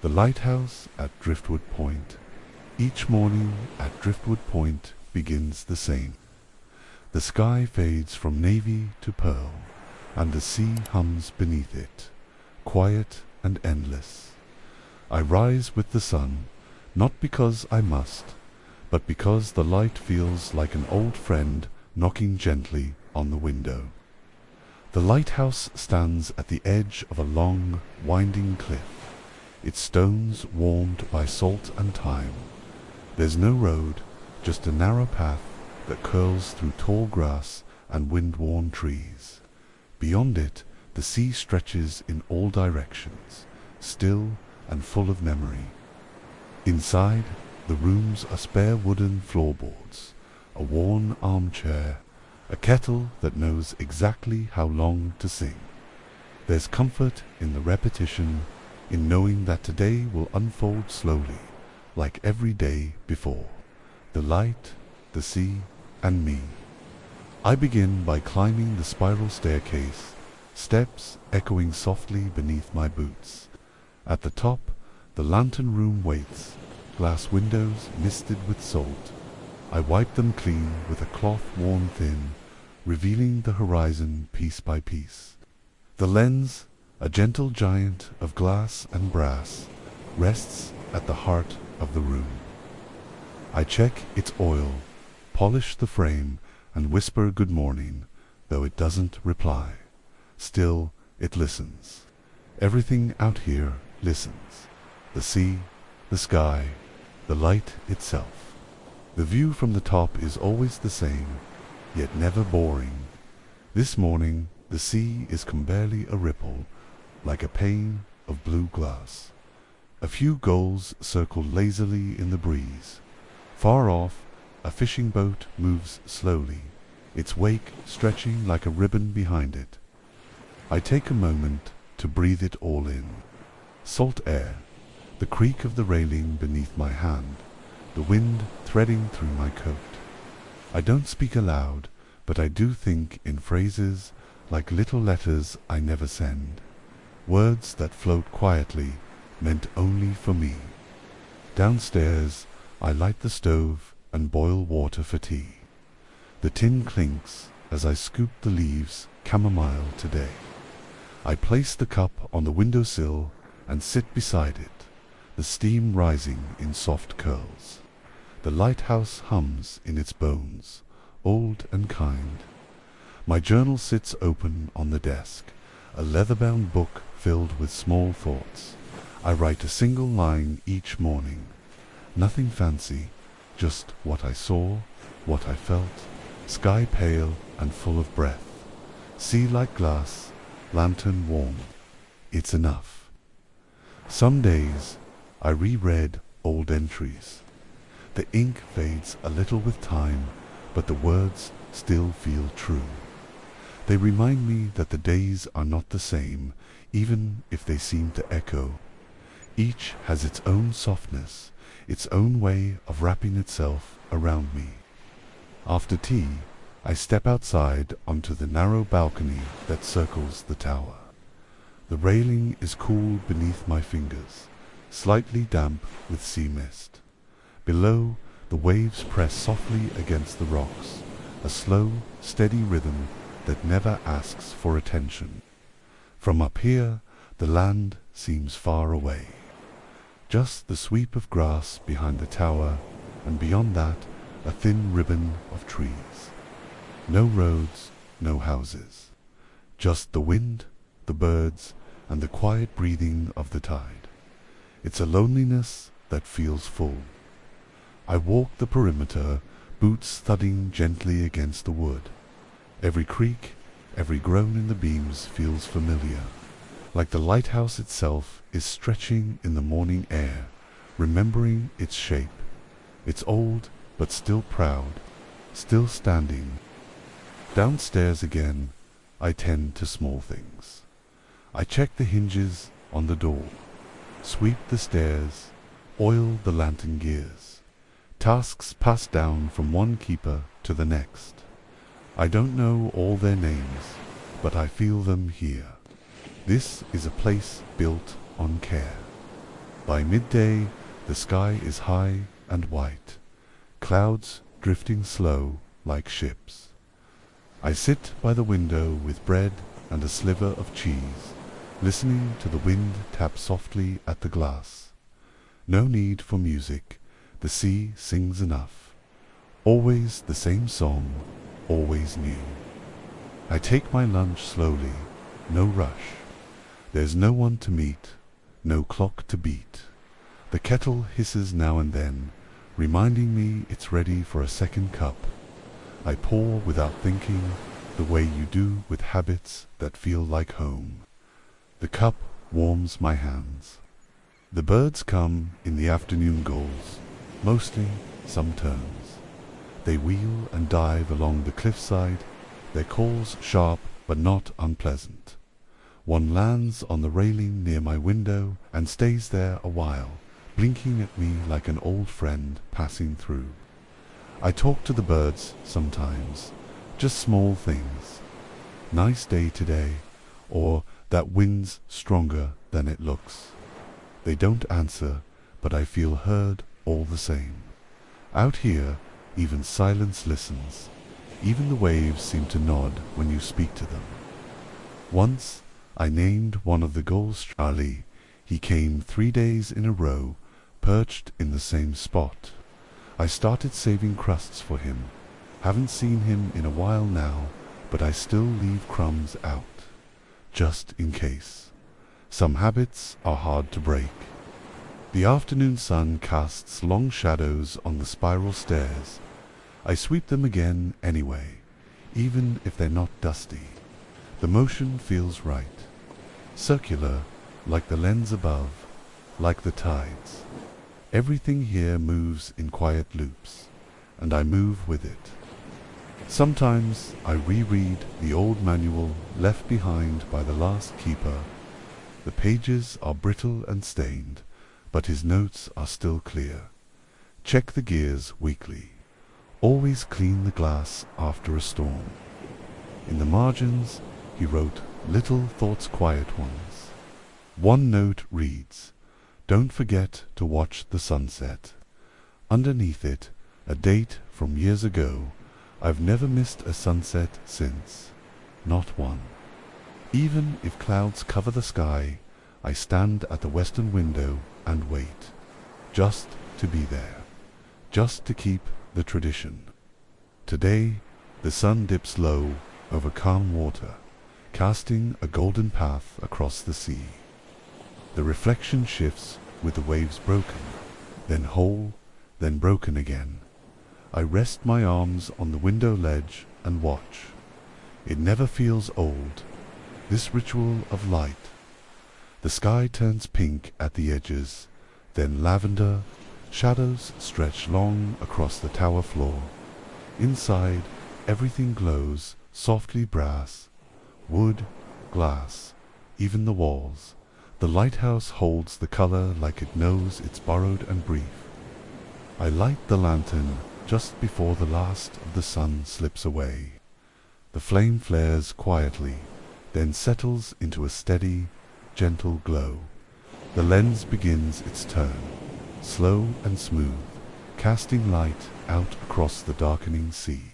The lighthouse at Driftwood Point. Each morning at Driftwood Point begins the same. The sky fades from navy to pearl, and the sea hums beneath it, quiet and endless. I rise with the sun, not because I must, but because the light feels like an old friend knocking gently on the window. The lighthouse stands at the edge of a long, winding cliff, its stones warmed by salt and time. There's no road, just a narrow path that curls through tall grass and wind-worn trees. Beyond it, the sea stretches in all directions, still and full of memory. Inside, the rooms are spare wooden floorboards, a worn armchair, a kettle that knows exactly how long to sing. There's comfort in the repetition, in knowing that today will unfold slowly, like every day before. The light, the sea, and me. I begin by climbing the spiral staircase, steps echoing softly beneath my boots. At the top, the lantern room waits, glass windows misted with salt. I wipe them clean with a cloth worn thin, revealing the horizon piece by piece. The lens, a gentle giant of glass and brass, rests at the heart of the room. I check its oil, polish the frame, and whisper good morning, though it doesn't reply. Still, it listens. Everything out here listens. The sea, the sky, the light itself. The view from the top is always the same, yet never boring. This morning, the sea is come barely a ripple, like a pane of blue glass. A few gulls circle lazily in the breeze. Far off, a fishing boat moves slowly, its wake stretching like a ribbon behind it. I take a moment to breathe it all in. Salt air, the creak of the railing beneath my hand, the wind threading through my coat. I don't speak aloud, but I do think in phrases like little letters I never send, words that float quietly, meant only for me. Downstairs, I light the stove and boil water for tea. The tin clinks as I scoop the leaves chamomile today. I place the cup on the windowsill and sit beside it, the steam rising in soft curls. The lighthouse hums in its bones, old and kind. My journal sits open on the desk, a leather-bound book filled with small thoughts. I write a single line each morning. Nothing fancy, just what I saw, what I felt, sky pale and full of breath, sea like glass, lantern warm. It's enough. Some days I reread old entries. The ink fades a little with time, but the words still feel true. They remind me that the days are not the same, even if they seem to echo. Each has its own softness, its own way of wrapping itself around me. After tea, I step outside onto the narrow balcony that circles the tower. The railing is cool beneath my fingers, slightly damp with sea mist. Below, the waves press softly against the rocks, a slow, steady rhythm that never asks for attention. From up here, the land seems far away. Just the sweep of grass behind the tower, and beyond that, a thin ribbon of trees. No roads, no houses. Just the wind, the birds, and the quiet breathing of the tide. It's a loneliness that feels full. I walk the perimeter, boots thudding gently against the wood. Every creak, every groan in the beams feels familiar, like the lighthouse itself is stretching in the morning air, remembering its shape. It's old, but still proud, still standing. Downstairs again, I tend to small things. I check the hinges on the door, sweep the stairs, oil the lantern gears. Tasks passed down from one keeper to the next. I don't know all their names, but I feel them here. This is a place built on care. By midday, the sky is high and white, clouds drifting slow like ships. I sit by the window with bread and a sliver of cheese, listening to the wind tap softly at the glass. No need for music, the sea sings enough. Always the same song, always new. I take my lunch slowly, no rush. There's no one to meet, no clock to beat. The kettle hisses now and then, reminding me it's ready for a second cup. I pour without thinking, the way you do with habits that feel like home. The cup warms my hands. The birds come in the afternoon gulls, mostly some terns. They wheel and dive along the cliffside, their calls sharp but not unpleasant. One lands on the railing near my window and stays there a while, blinking at me like an old friend passing through. I talk to the birds sometimes, just small things. Nice day today, or that wind's stronger than it looks. They don't answer, but I feel heard all the same. Out here, even silence listens. Even the waves seem to nod when you speak to them. Once, I named one of the gulls Charlie. He came 3 days in a row, perched in the same spot. I started saving crusts for him. Haven't seen him in a while now, but I still leave crumbs out, just in case. Some habits are hard to break. The afternoon sun casts long shadows on the spiral stairs. I sweep them again anyway, even if they're not dusty. The motion feels right. Circular, like the lens above, like the tides. Everything here moves in quiet loops, and I move with it. Sometimes I reread the old manual left behind by the last keeper. The pages are brittle and stained, but his notes are still clear. Check the gears weekly. Always clean the glass after a storm. In the margins, he wrote little thoughts, quiet ones. One note reads, "Don't forget to watch the sunset." Underneath it, a date from years ago. I've never missed a sunset since. Not one. Even if clouds cover the sky, I stand at the western window and wait. Just to be there. Just to keep the tradition. Today, the sun dips low over calm water, casting a golden path across the sea. The reflection shifts with the waves broken, then whole, then broken again. I rest my arms on the window ledge and watch. It never feels old, this ritual of light. The sky turns pink at the edges, then lavender. Shadows stretch long across the tower floor. Inside, everything glows, softly brass, wood, glass, even the walls. The lighthouse holds the color like it knows it's borrowed and brief. I light the lantern just before the last of the sun slips away. The flame flares quietly, then settles into a steady, gentle glow. The lens begins its turn, slow and smooth, casting light out across the darkening sea.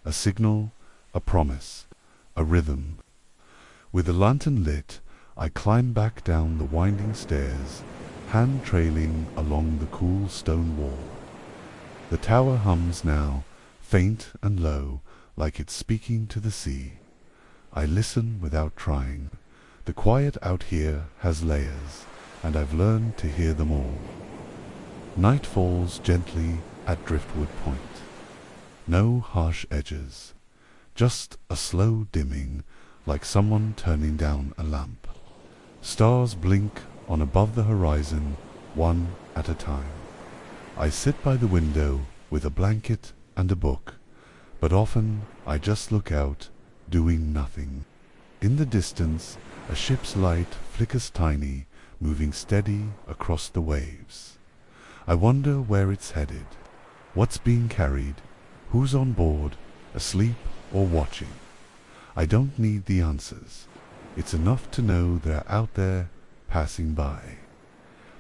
A signal, a promise, a rhythm. With the lantern lit, I climb back down the winding stairs, hand trailing along the cool stone wall. The tower hums now, faint and low, like it's speaking to the sea. I listen without trying. The quiet out here has layers, and I've learned to hear them all. Night falls gently at Driftwood Point. No harsh edges, just a slow dimming, like someone turning down a lamp. Stars blink on above the horizon, one at a time. I sit by the window with a blanket and a book, but often I just look out, doing nothing. In the distance, a ship's light flickers tiny, moving steady across the waves. I wonder where it's headed, what's being carried, who's on board, asleep or watching. I don't need the answers. It's enough to know they're out there, passing by.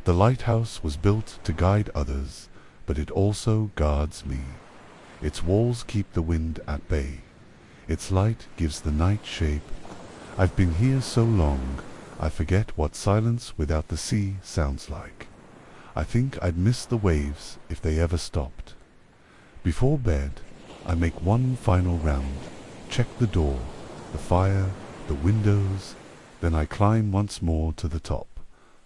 The lighthouse was built to guide others, but it also guards me. Its walls keep the wind at bay. Its light gives the night shape. I've been here so long, I forget what silence without the sea sounds like. I think I'd miss the waves if they ever stopped. Before bed, I make one final round, check the door, the fire, the windows, then I climb once more to the top,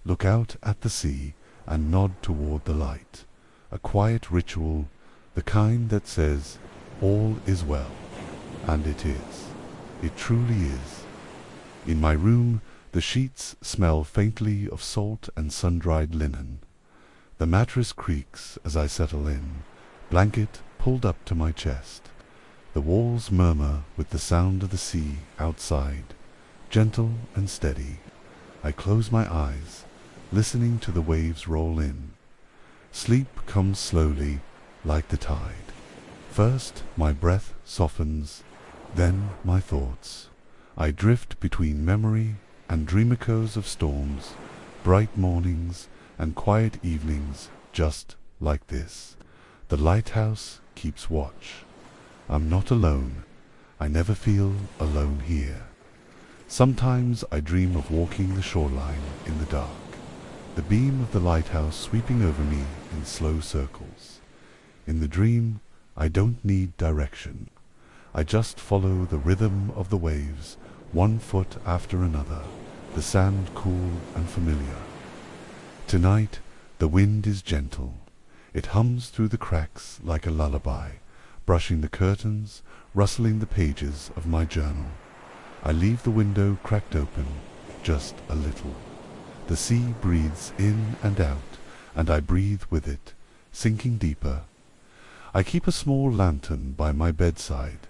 look out at the sea, and nod toward the light. A quiet ritual, the kind that says, all is well. And it is. It truly is. In my room, the sheets smell faintly of salt and sun-dried linen. The mattress creaks as I settle in, blanket pulled up to my chest. The walls murmur with the sound of the sea outside, gentle and steady. I close my eyes, listening to the waves roll in. Sleep comes slowly, like the tide. First, my breath softens, then my thoughts. I drift between memory and dream echoes of storms, bright mornings and quiet evenings just like this. The lighthouse keeps watch. I'm not alone. I never feel alone here. Sometimes I dream of walking the shoreline in the dark, the beam of the lighthouse sweeping over me in slow circles. In the dream, I don't need direction. I just follow the rhythm of the waves, one foot after another, the sand cool and familiar. Tonight, the wind is gentle. It hums through the cracks like a lullaby, brushing the curtains, rustling the pages of my journal. I leave the window cracked open, just a little. The sea breathes in and out, and I breathe with it, sinking deeper. I keep a small lantern by my bedside,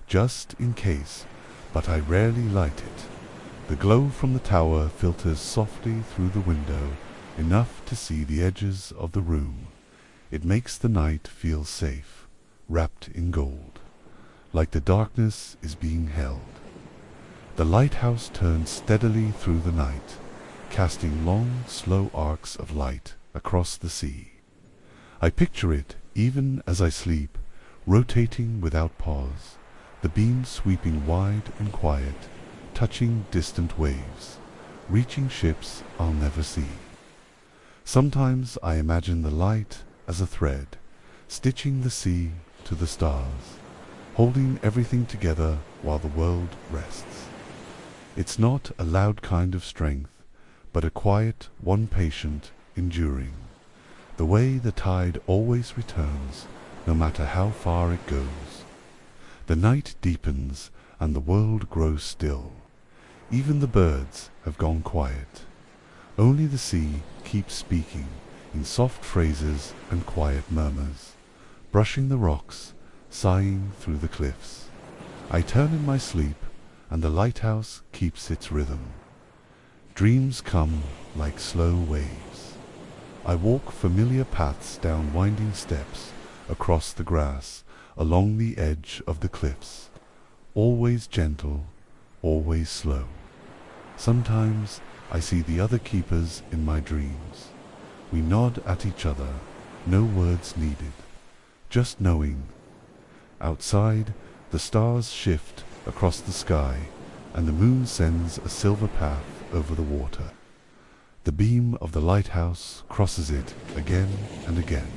just in case, but I rarely light it. The glow from the tower filters softly through the window, enough to see the edges of the room. It makes the night feel safe, wrapped in gold, like the darkness is being held. The lighthouse turns steadily through the night, casting long, slow arcs of light across the sea. I picture it, even as I sleep, rotating without pause, the beam sweeping wide and quiet, touching distant waves, reaching ships I'll never see. Sometimes I imagine the light as a thread, stitching the sea to the stars, holding everything together while the world rests. It's not a loud kind of strength, but a quiet one, patient, enduring. The way the tide always returns, no matter how far it goes. The night deepens and the world grows still. Even the birds have gone quiet. Only the sea keeps speaking in soft phrases and quiet murmurs, brushing the rocks, sighing through the cliffs. I turn in my sleep, and the lighthouse keeps its rhythm. Dreams come like slow waves. I walk familiar paths down winding steps, across the grass, along the edge of the cliffs. Always gentle, always slow. Sometimes I see the other keepers in my dreams. We nod at each other, no words needed, just knowing. Outside, the stars shift across the sky, and the moon sends a silver path over the water. The beam of the lighthouse crosses it again and again.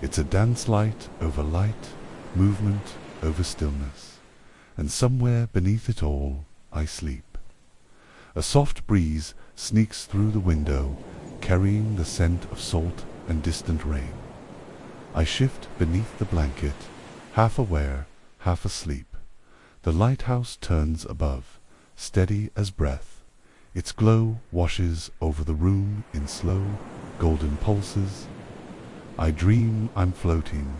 It's a dance light over light, movement over stillness, and somewhere beneath it all I sleep. A soft breeze sneaks through the window, carrying the scent of salt and distant rain. I shift beneath the blanket, half aware, half asleep. The lighthouse turns above, steady as breath. Its glow washes over the room in slow, golden pulses. I dream I'm floating,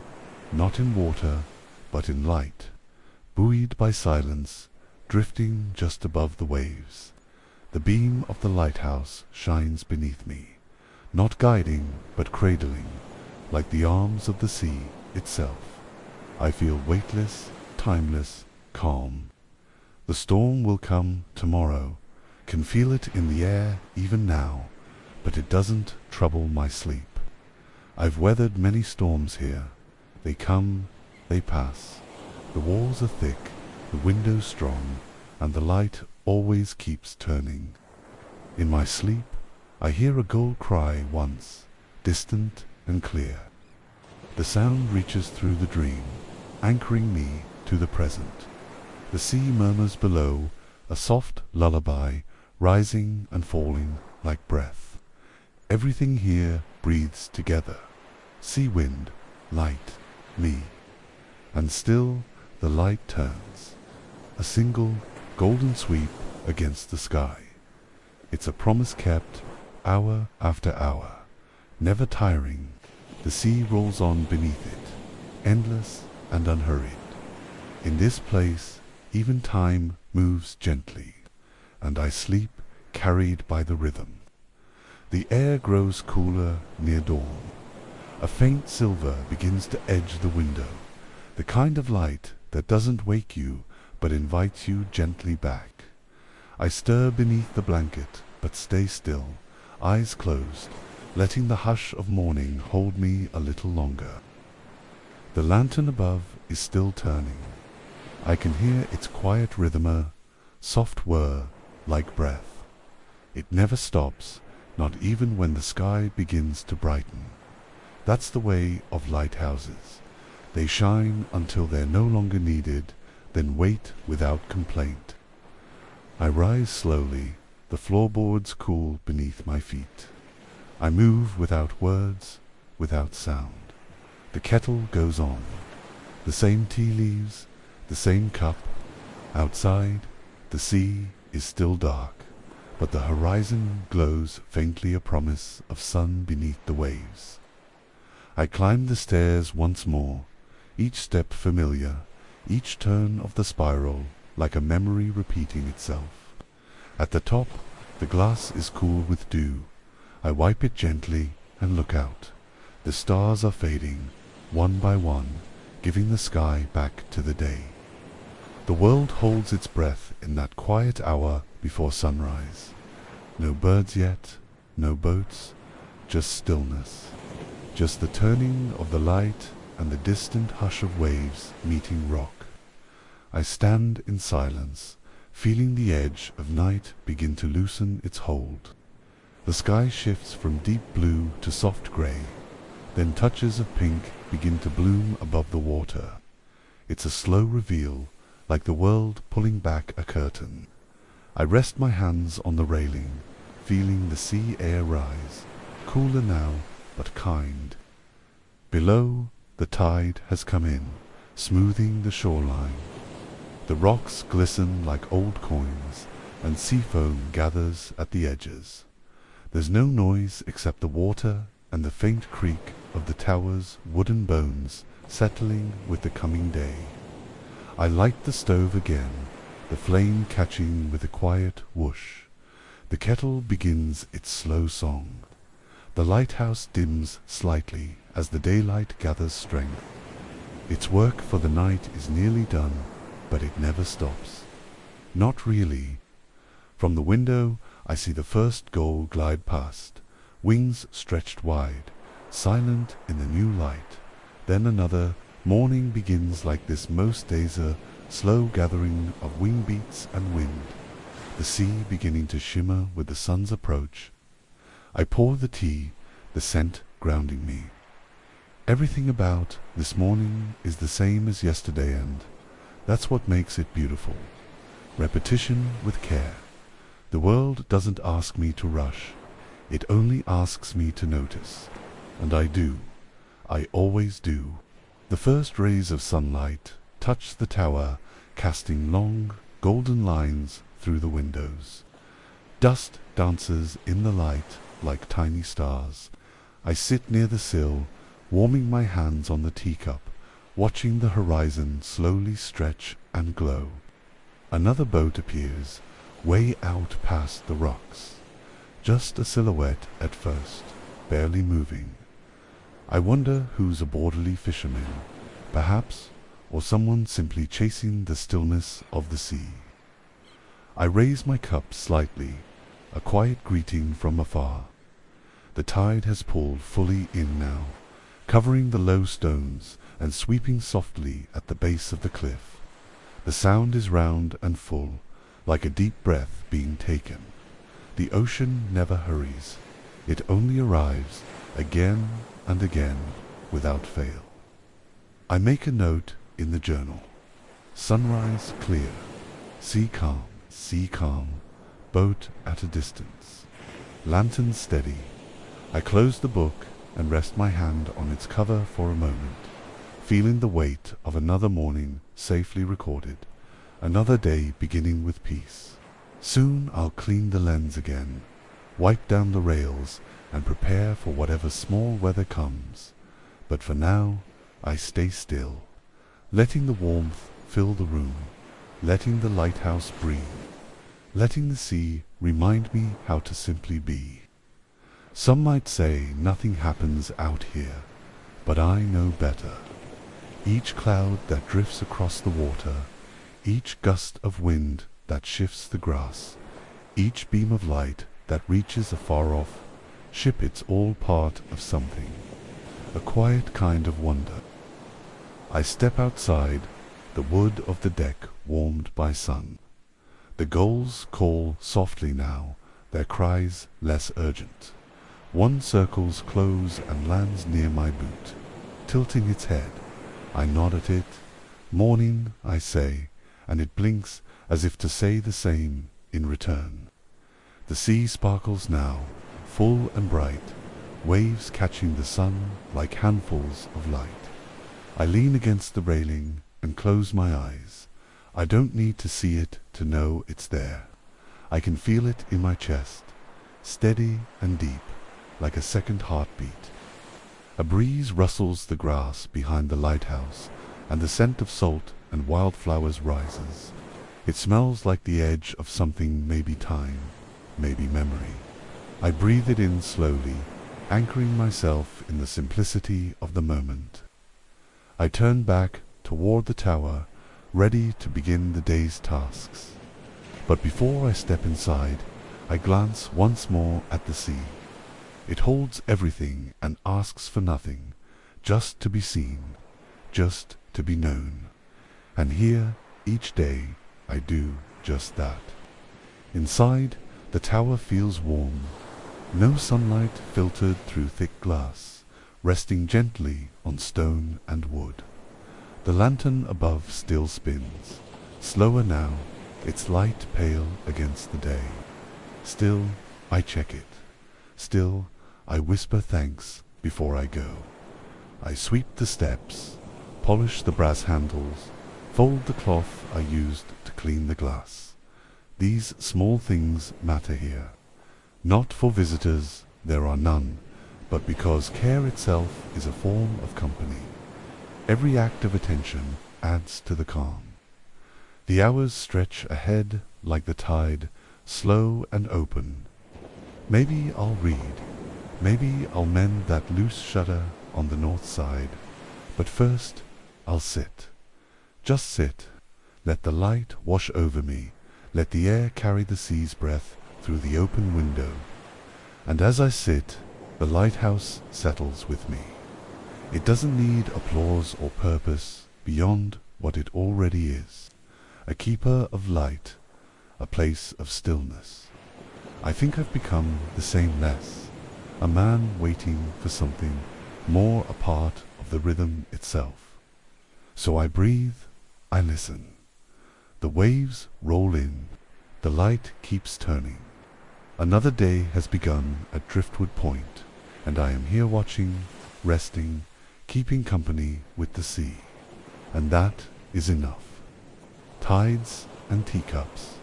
not in water, but in light, buoyed by silence, drifting just above the waves. The beam of the lighthouse shines beneath me, not guiding, but cradling, like the arms of the sea itself. I feel weightless, timeless, calm. The storm will come tomorrow, can feel it in the air even now, but it doesn't trouble my sleep. I've weathered many storms here. They come, they pass. The walls are thick, the windows strong, and the light always keeps turning. In my sleep, I hear a gull cry once, distant and clear. The sound reaches through the dream, anchoring me to the present. The sea murmurs below, a soft lullaby, rising and falling like breath. Everything here breathes together. Sea wind, light, me. And still the light turns. A single golden sweep against the sky. It's a promise kept, hour after hour. Never tiring, the sea rolls on beneath it, endless and unhurried. In this place, even time moves gently, and I sleep carried by the rhythm. The air grows cooler near dawn. A faint silver begins to edge the window, the kind of light that doesn't wake you but invites you gently back. I stir beneath the blanket, but stay still, eyes closed, letting the hush of morning hold me a little longer. The lantern above is still turning. I can hear its quiet rhythm, soft whir, like breath. It never stops, not even when the sky begins to brighten. That's the way of lighthouses. They shine until they're no longer needed, then wait without complaint. I rise slowly, the floorboards cool beneath my feet. I move without words, without sound. The kettle goes on. The same tea leaves, the same cup. Outside, the sea is still dark, but the horizon glows faintly, a promise of sun beneath the waves. I climb the stairs once more, each step familiar, each turn of the spiral like a memory repeating itself. At the top, the glass is cool with dew. I wipe it gently and look out. The stars are fading, one by one, giving the sky back to the day. The world holds its breath in that quiet hour before sunrise. No birds yet, no boats, just stillness. Just the turning of the light and the distant hush of waves meeting rock. I stand in silence, feeling the edge of night begin to loosen its hold. The sky shifts from deep blue to soft grey, then touches of pink begin to bloom above the water. It's a slow reveal, like the world pulling back a curtain. I rest my hands on the railing, feeling the sea air rise, cooler now, but kind. Below, the tide has come in, smoothing the shoreline. The rocks glisten like old coins, and sea foam gathers at the edges. There's no noise except the water and the faint creak of the tower's wooden bones settling with the coming day. I light the stove again, the flame catching with a quiet whoosh. The kettle begins its slow song. The lighthouse dims slightly as the daylight gathers strength. Its work for the night is nearly done, but it never stops. Not really. From the window, I see the first gull glide past, wings stretched wide, silent in the new light. Then another. Morning begins like this most days, a slow gathering of wing beats and wind, the sea beginning to shimmer with the sun's approach. I pour the tea, the scent grounding me. Everything about this morning is the same as yesterday, and that's what makes it beautiful. Repetition with care. The world doesn't ask me to rush. It only asks me to notice. And I do. I always do. The first rays of sunlight touch the tower, casting long, golden lines through the windows. Dust dances in the light like tiny stars. I sit near the sill, warming my hands on the teacup, watching the horizon slowly stretch and glow. Another boat appears, way out past the rocks. Just a silhouette at first, barely moving. I wonder who's a borderly fisherman, perhaps, or someone simply chasing the stillness of the sea. I raise my cup slightly, a quiet greeting from afar. The tide has pulled fully in now, covering the low stones and sweeping softly at the base of the cliff. The sound is round and full, like a deep breath being taken. The ocean never hurries. It only arrives again and again without fail. I make a note in the journal. Sunrise clear, sea calm, boat at a distance, lantern steady. I close the book and rest my hand on its cover for a moment, feeling the weight of another morning safely recorded, another day beginning with peace. Soon I'll clean the lens again, wipe down the rails, and prepare for whatever small weather comes. But for now, I stay still, letting the warmth fill the room, letting the lighthouse breathe, letting the sea remind me how to simply be. Some might say nothing happens out here, but I know better. Each cloud that drifts across the water, each gust of wind that shifts the grass, each beam of light that reaches afar off ship, it's all part of something, a quiet kind of wonder. I step outside, the wood of the deck warmed by sun. The gulls call softly now, their cries less urgent. One circles close and lands near my boot, tilting its head. I nod at it. Morning, I say, and it blinks as if to say the same in return. The sea sparkles now, full and bright, waves catching the sun like handfuls of light. I lean against the railing and close my eyes. I don't need to see it to know it's there. I can feel it in my chest, steady and deep, like a second heartbeat. A breeze rustles the grass behind the lighthouse, and the scent of salt and wildflowers rises. It smells like the edge of something, maybe time, maybe memory. I breathe it in slowly, anchoring myself in the simplicity of the moment. I turn back toward the tower, ready to begin the day's tasks. But before I step inside, I glance once more at the sea. It holds everything and asks for nothing, just to be seen, just to be known. And here, each day, I do just that. Inside, the tower feels warm, no sunlight filtered through thick glass, resting gently on stone and wood. The lantern above still spins, slower now, its light pale against the day. Still, I check it. Still, I whisper thanks before I go. I sweep the steps, polish the brass handles, fold the cloth I used to clean the glass. These small things matter here. Not for visitors, there are none, but because care itself is a form of company. Every act of attention adds to the calm. The hours stretch ahead like the tide, slow and open. Maybe I'll read. Maybe I'll mend that loose shutter on the north side. But first, I'll sit. Just sit. Let the light wash over me. Let the air carry the sea's breath through the open window. And as I sit, the lighthouse settles with me. It doesn't need applause or purpose beyond what it already is. A keeper of light, a place of stillness. I think I've become the same less, a man waiting for something more, a part of the rhythm itself. So I breathe, I listen. The waves roll in, the light keeps turning. Another day has begun at Driftwood Point, and I am here watching, resting, keeping company with the sea. And that is enough. Tides and teacups.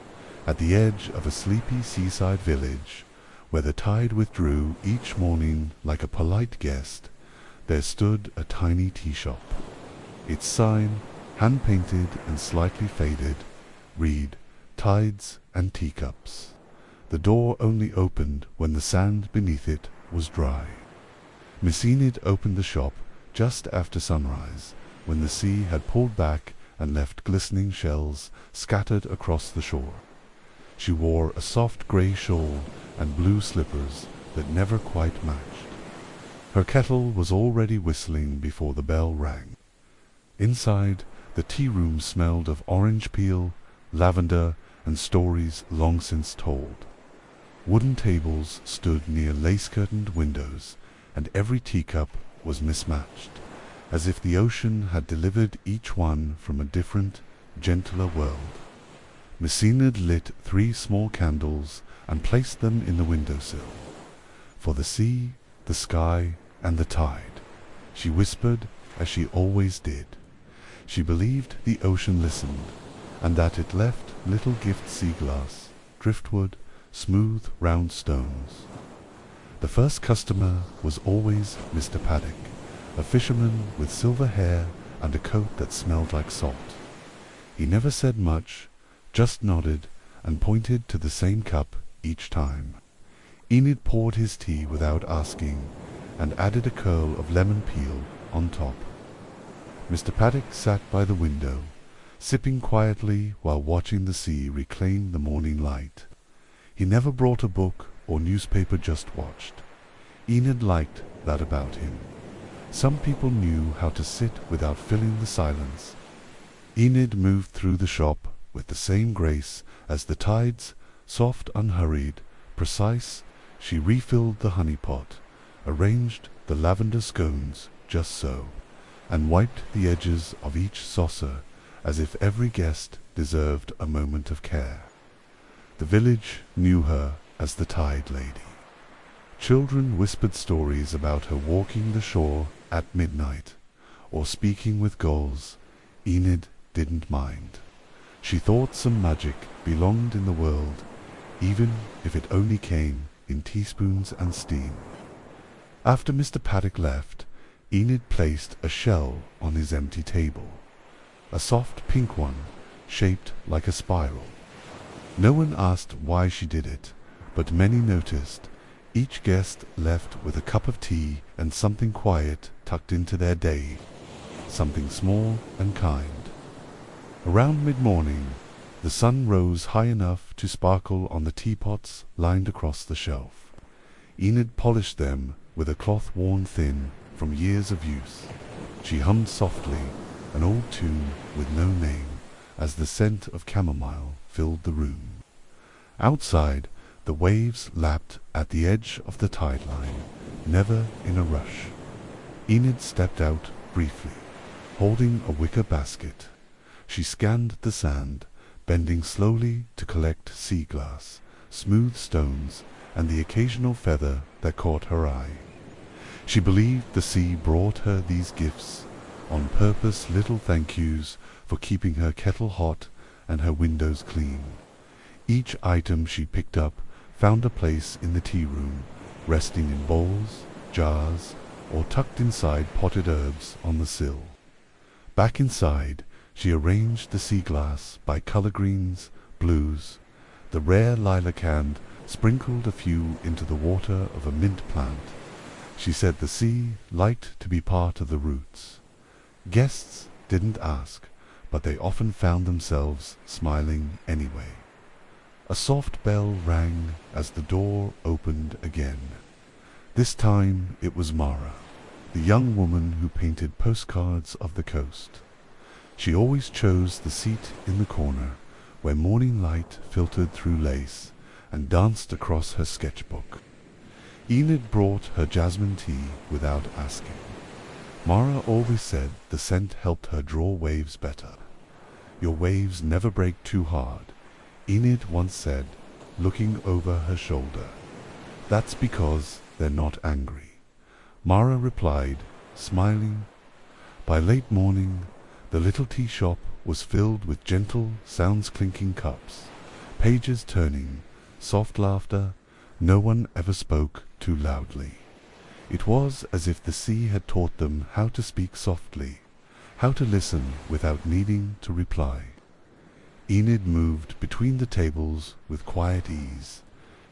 At the edge of a sleepy seaside village, where the tide withdrew each morning like a polite guest, there stood a tiny tea shop. Its sign, hand-painted and slightly faded, read, "Tides and Teacups." The door only opened when the sand beneath it was dry. Miss Enid opened the shop just after sunrise, when the sea had pulled back and left glistening shells scattered across the shore. She wore a soft grey shawl and blue slippers that never quite matched. Her kettle was already whistling before the bell rang. Inside, the tea room smelled of orange peel, lavender, and stories long since told. Wooden tables stood near lace-curtained windows, and every teacup was mismatched, as if the ocean had delivered each one from a different, gentler world. Miss Enid lit 3 small candles and placed them in the windowsill. For the sea, the sky, and the tide, she whispered as she always did. She believed the ocean listened, and that it left little gift sea glass, driftwood, smooth round stones. The first customer was always Mr. Paddock, a fisherman with silver hair and a coat that smelled like salt. He never said much, just nodded and pointed to the same cup each time. Enid poured his tea without asking, and added a curl of lemon peel on top. Mr. Paddock sat by the window, sipping quietly while watching the sea reclaim the morning light. He never brought a book or newspaper, just watched. Enid liked that about him. Some people knew how to sit without filling the silence. Enid moved through the shop with the same grace as the tides, soft, unhurried, precise. She refilled the honey pot, arranged the lavender scones just so, and wiped the edges of each saucer as if every guest deserved a moment of care. The village knew her as the Tide Lady. Children whispered stories about her walking the shore at midnight, or speaking with gulls. Enid didn't mind. She thought some magic belonged in the world, even if it only came in teaspoons and steam. After Mr. Paddock left, Enid placed a shell on his empty table, a soft pink one, shaped like a spiral. No one asked why she did it, but many noticed. Each guest left with a cup of tea and something quiet tucked into their day, something small and kind. Around mid-morning, the sun rose high enough to sparkle on the teapots lined across the shelf. Enid polished them with a cloth worn thin from years of use. She hummed softly, an old tune with no name, as the scent of chamomile filled the room. Outside, the waves lapped at the edge of the tide line, never in a rush. Enid stepped out briefly, holding a wicker basket. She scanned the sand, bending slowly to collect sea glass, smooth stones, and the occasional feather that caught her eye. She believed the sea brought her these gifts, on purpose, little thank yous for keeping her kettle hot and her windows clean. Each item she picked up found a place in the tea room, resting in bowls, jars, or tucked inside potted herbs on the sill. Back inside, she arranged the sea glass by color greens, blues. The rare lilac hand sprinkled a few into the water of a mint plant. She said the sea liked to be part of the roots. Guests didn't ask, but they often found themselves smiling anyway. A soft bell rang as the door opened again. This time it was Mara, the young woman who painted postcards of the coast. She always chose the seat in the corner, where morning light filtered through lace and danced across her sketchbook. Enid brought her jasmine tea without asking. Mara always said the scent helped her draw waves better. "Your waves never break too hard," Enid once said, looking over her shoulder. "That's because they're not angry," Mara replied, smiling. By late morning, the little tea shop was filled with gentle, sounds-clinking cups, pages turning, soft laughter. No one ever spoke too loudly. It was as if the sea had taught them how to speak softly, how to listen without needing to reply. Enid moved between the tables with quiet ease.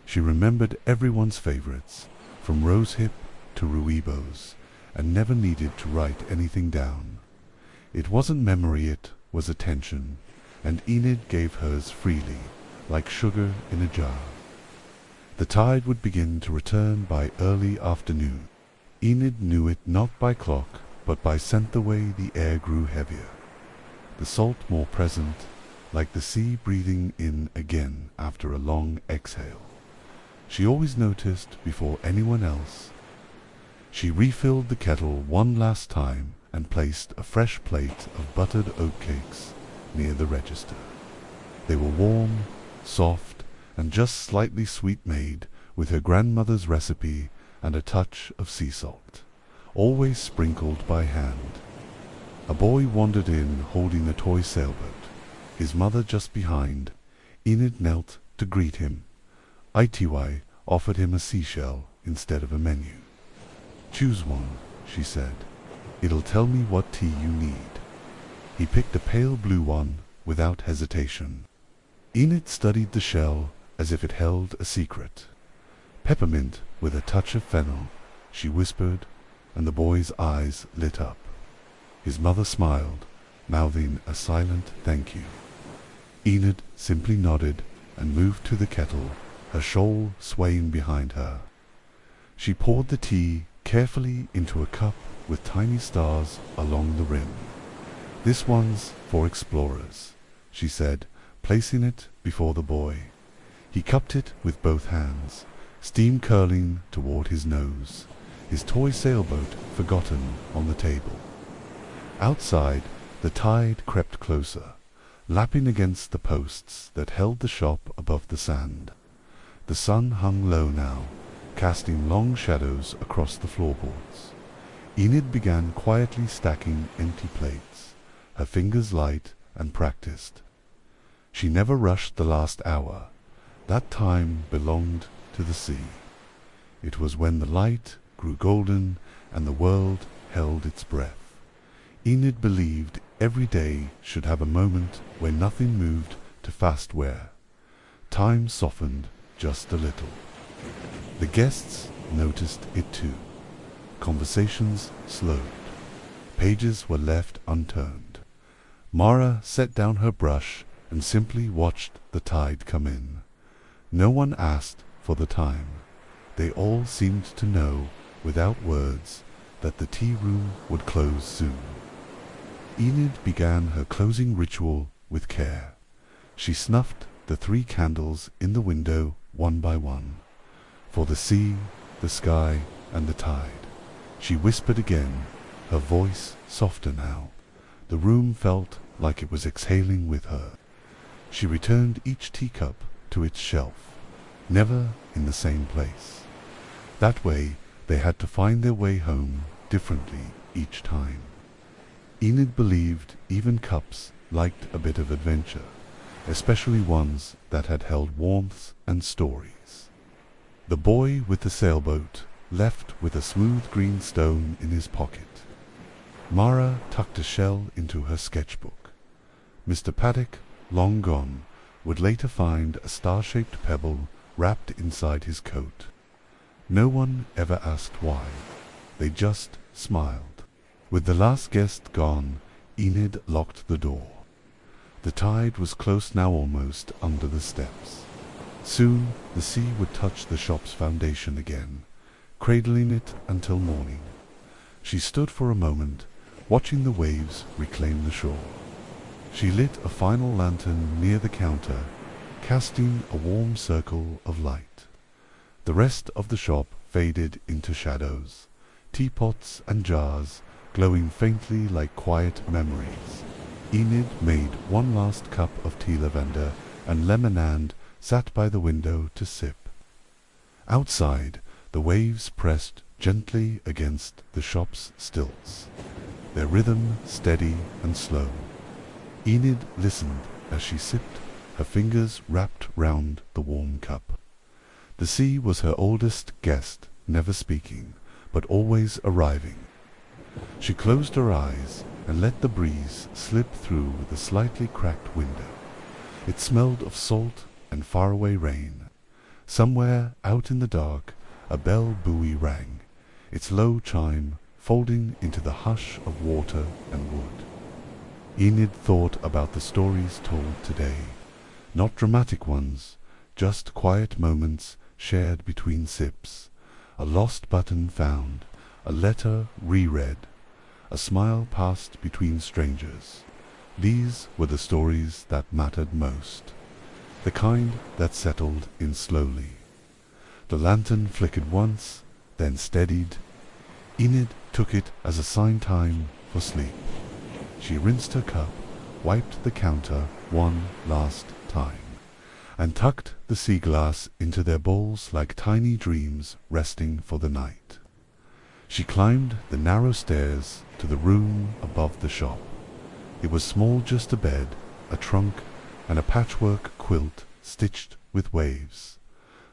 She remembered everyone's favorites, from rosehip to ruibos, and never needed to write anything down. It wasn't memory, it was attention, and Enid gave hers freely, like sugar in a jar. The tide would begin to return by early afternoon. Enid knew it not by clock, but by scent the way the air grew heavier, the salt more present, like the sea breathing in again after a long exhale. She always noticed before anyone else. She refilled the kettle one last time and placed a fresh plate of buttered oatcakes near the register. They were warm, soft, and just slightly sweet-made with her grandmother's recipe and a touch of sea salt, always sprinkled by hand. A boy wandered in holding a toy sailboat, his mother just behind. Enid knelt to greet him. Ity offered him a seashell instead of a menu. "Choose one," she said. "It'll tell me what tea you need." He picked a pale blue one without hesitation. Enid studied the shell as if it held a secret. "Peppermint with a touch of fennel," she whispered, and the boy's eyes lit up. His mother smiled, mouthing a silent thank you. Enid simply nodded and moved to the kettle, her shawl swaying behind her. She poured the tea carefully into a cup with tiny stars along the rim. "This one's for explorers," she said, placing it before the boy. He cupped it with both hands, steam curling toward his nose, his toy sailboat forgotten on the table. Outside, the tide crept closer, lapping against the posts that held the shop above the sand. The sun hung low now, casting long shadows across the floorboards. Enid began quietly stacking empty plates, her fingers light and practiced. She never rushed the last hour. That time belonged to the sea. It was when the light grew golden and the world held its breath. Enid believed every day should have a moment where nothing moved to fast wear. Time softened just a little. The guests noticed it too. Conversations slowed. Pages were left unturned. Mara set down her brush and simply watched the tide come in. No one asked for the time. They all seemed to know, without words, that the tea room would close soon. Enid began her closing ritual with care. She snuffed the 3 candles in the window one by one, for the sea, the sky, and the tide. She whispered again, her voice softer now. The room felt like it was exhaling with her. She returned each teacup to its shelf, never in the same place. That way, they had to find their way home differently each time. Enid believed even cups liked a bit of adventure, especially ones that had held warmth and stories. The boy with the sailboat left with a smooth green stone in his pocket. Mara tucked a shell into her sketchbook. Mr. Paddock, long gone, would later find a star-shaped pebble wrapped inside his coat. No one ever asked why. They just smiled. With the last guest gone, Enid locked the door. The tide was close now, almost under the steps. Soon the sea would touch the shop's foundation again, cradling it until morning. She stood for a moment, watching the waves reclaim the shore. She lit a final lantern near the counter, casting a warm circle of light. The rest of the shop faded into shadows, teapots and jars glowing faintly like quiet memories. Enid made one last cup of tea lavender, and lemonade sat by the window to sip. Outside, the waves pressed gently against the shop's stilts, their rhythm steady and slow. Enid listened as she sipped, her fingers wrapped round the warm cup. The sea was her oldest guest, never speaking, but always arriving. She closed her eyes and let the breeze slip through the slightly cracked window. It smelled of salt and faraway rain. Somewhere out in the dark, a bell buoy rang, its low chime folding into the hush of water and wood. Enid thought about the stories told today, not dramatic ones, just quiet moments shared between sips, a lost button found, a letter reread, a smile passed between strangers. These were the stories that mattered most, the kind that settled in slowly. The lantern flickered once, then steadied. Enid took it as a sign time for sleep. She rinsed her cup, wiped the counter one last time, and tucked the sea glass into their bowls like tiny dreams resting for the night. She climbed the narrow stairs to the room above the shop. It was small, just a bed, a trunk, and a patchwork quilt stitched with waves.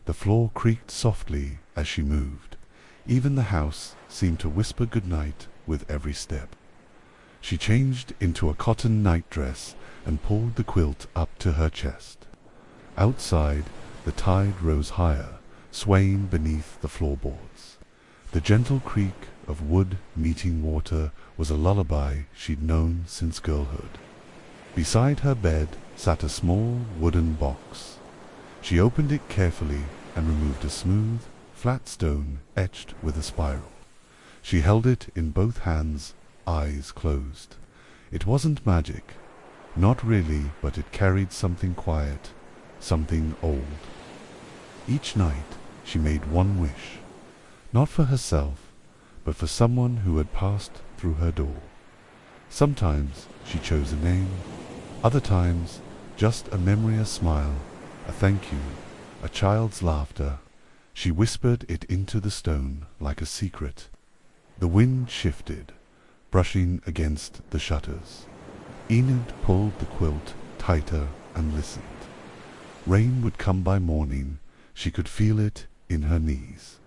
The floor creaked softly as she moved. Even the house seemed to whisper goodnight with every step. She changed into a cotton nightdress and pulled the quilt up to her chest. Outside, the tide rose higher, swaying beneath the floorboards. The gentle creak of wood meeting water was a lullaby she'd known since girlhood. Beside her bed sat a small wooden box. She opened it carefully and removed a smooth, flat stone etched with a spiral. She held it in both hands, eyes closed. It wasn't magic, not really, but it carried something quiet, something old. Each night she made one wish, not for herself, but for someone who had passed through her door. Sometimes she chose a name, other times just a memory, a smile, a thank you, a child's laughter. She whispered it into the stone like a secret. The wind shifted, brushing against the shutters. Enid pulled the quilt tighter and listened. Rain would come by morning. She could feel it in her knees.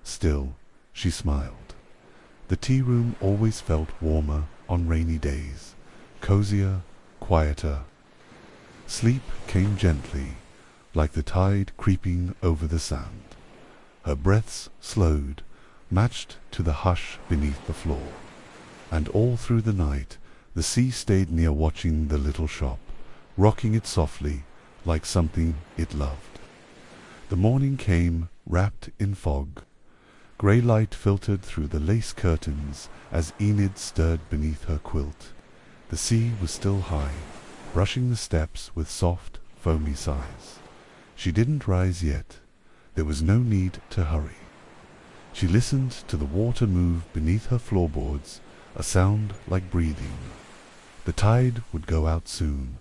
Still, she smiled. The tea room always felt warmer on rainy days, cozier, quieter. Sleep came gently, like the tide creeping over the sand. Her breaths slowed, matched to the hush beneath the floor. And all through the night, the sea stayed near, watching the little shop, rocking it softly like something it loved. The morning came, wrapped in fog. Grey light filtered through the lace curtains as Enid stirred beneath her quilt. The sea was still high, brushing the steps with soft, foamy sighs. She didn't rise yet. There was no need to hurry. She listened to the water move beneath her floorboards, a sound like breathing. The tide would go out soon,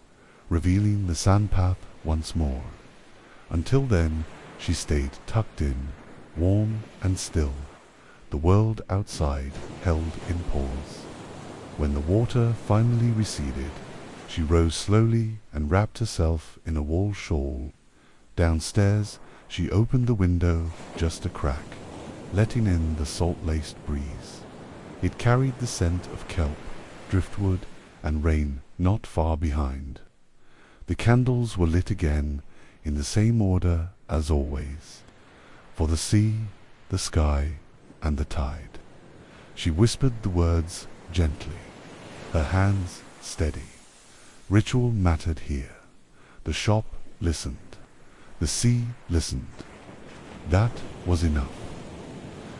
revealing the sandpath once more. Until then, she stayed tucked in, warm and still. The world outside held in pause. When the water finally receded, she rose slowly and wrapped herself in a wool shawl. Downstairs, she opened the window just a crack, letting in the salt-laced breeze. It carried the scent of kelp, driftwood, and rain not far behind. The candles were lit again, in the same order as always, for the sea, the sky, and the tide. She whispered the words gently, her hands steady. Ritual mattered here. The shop listened. The sea listened. That was enough.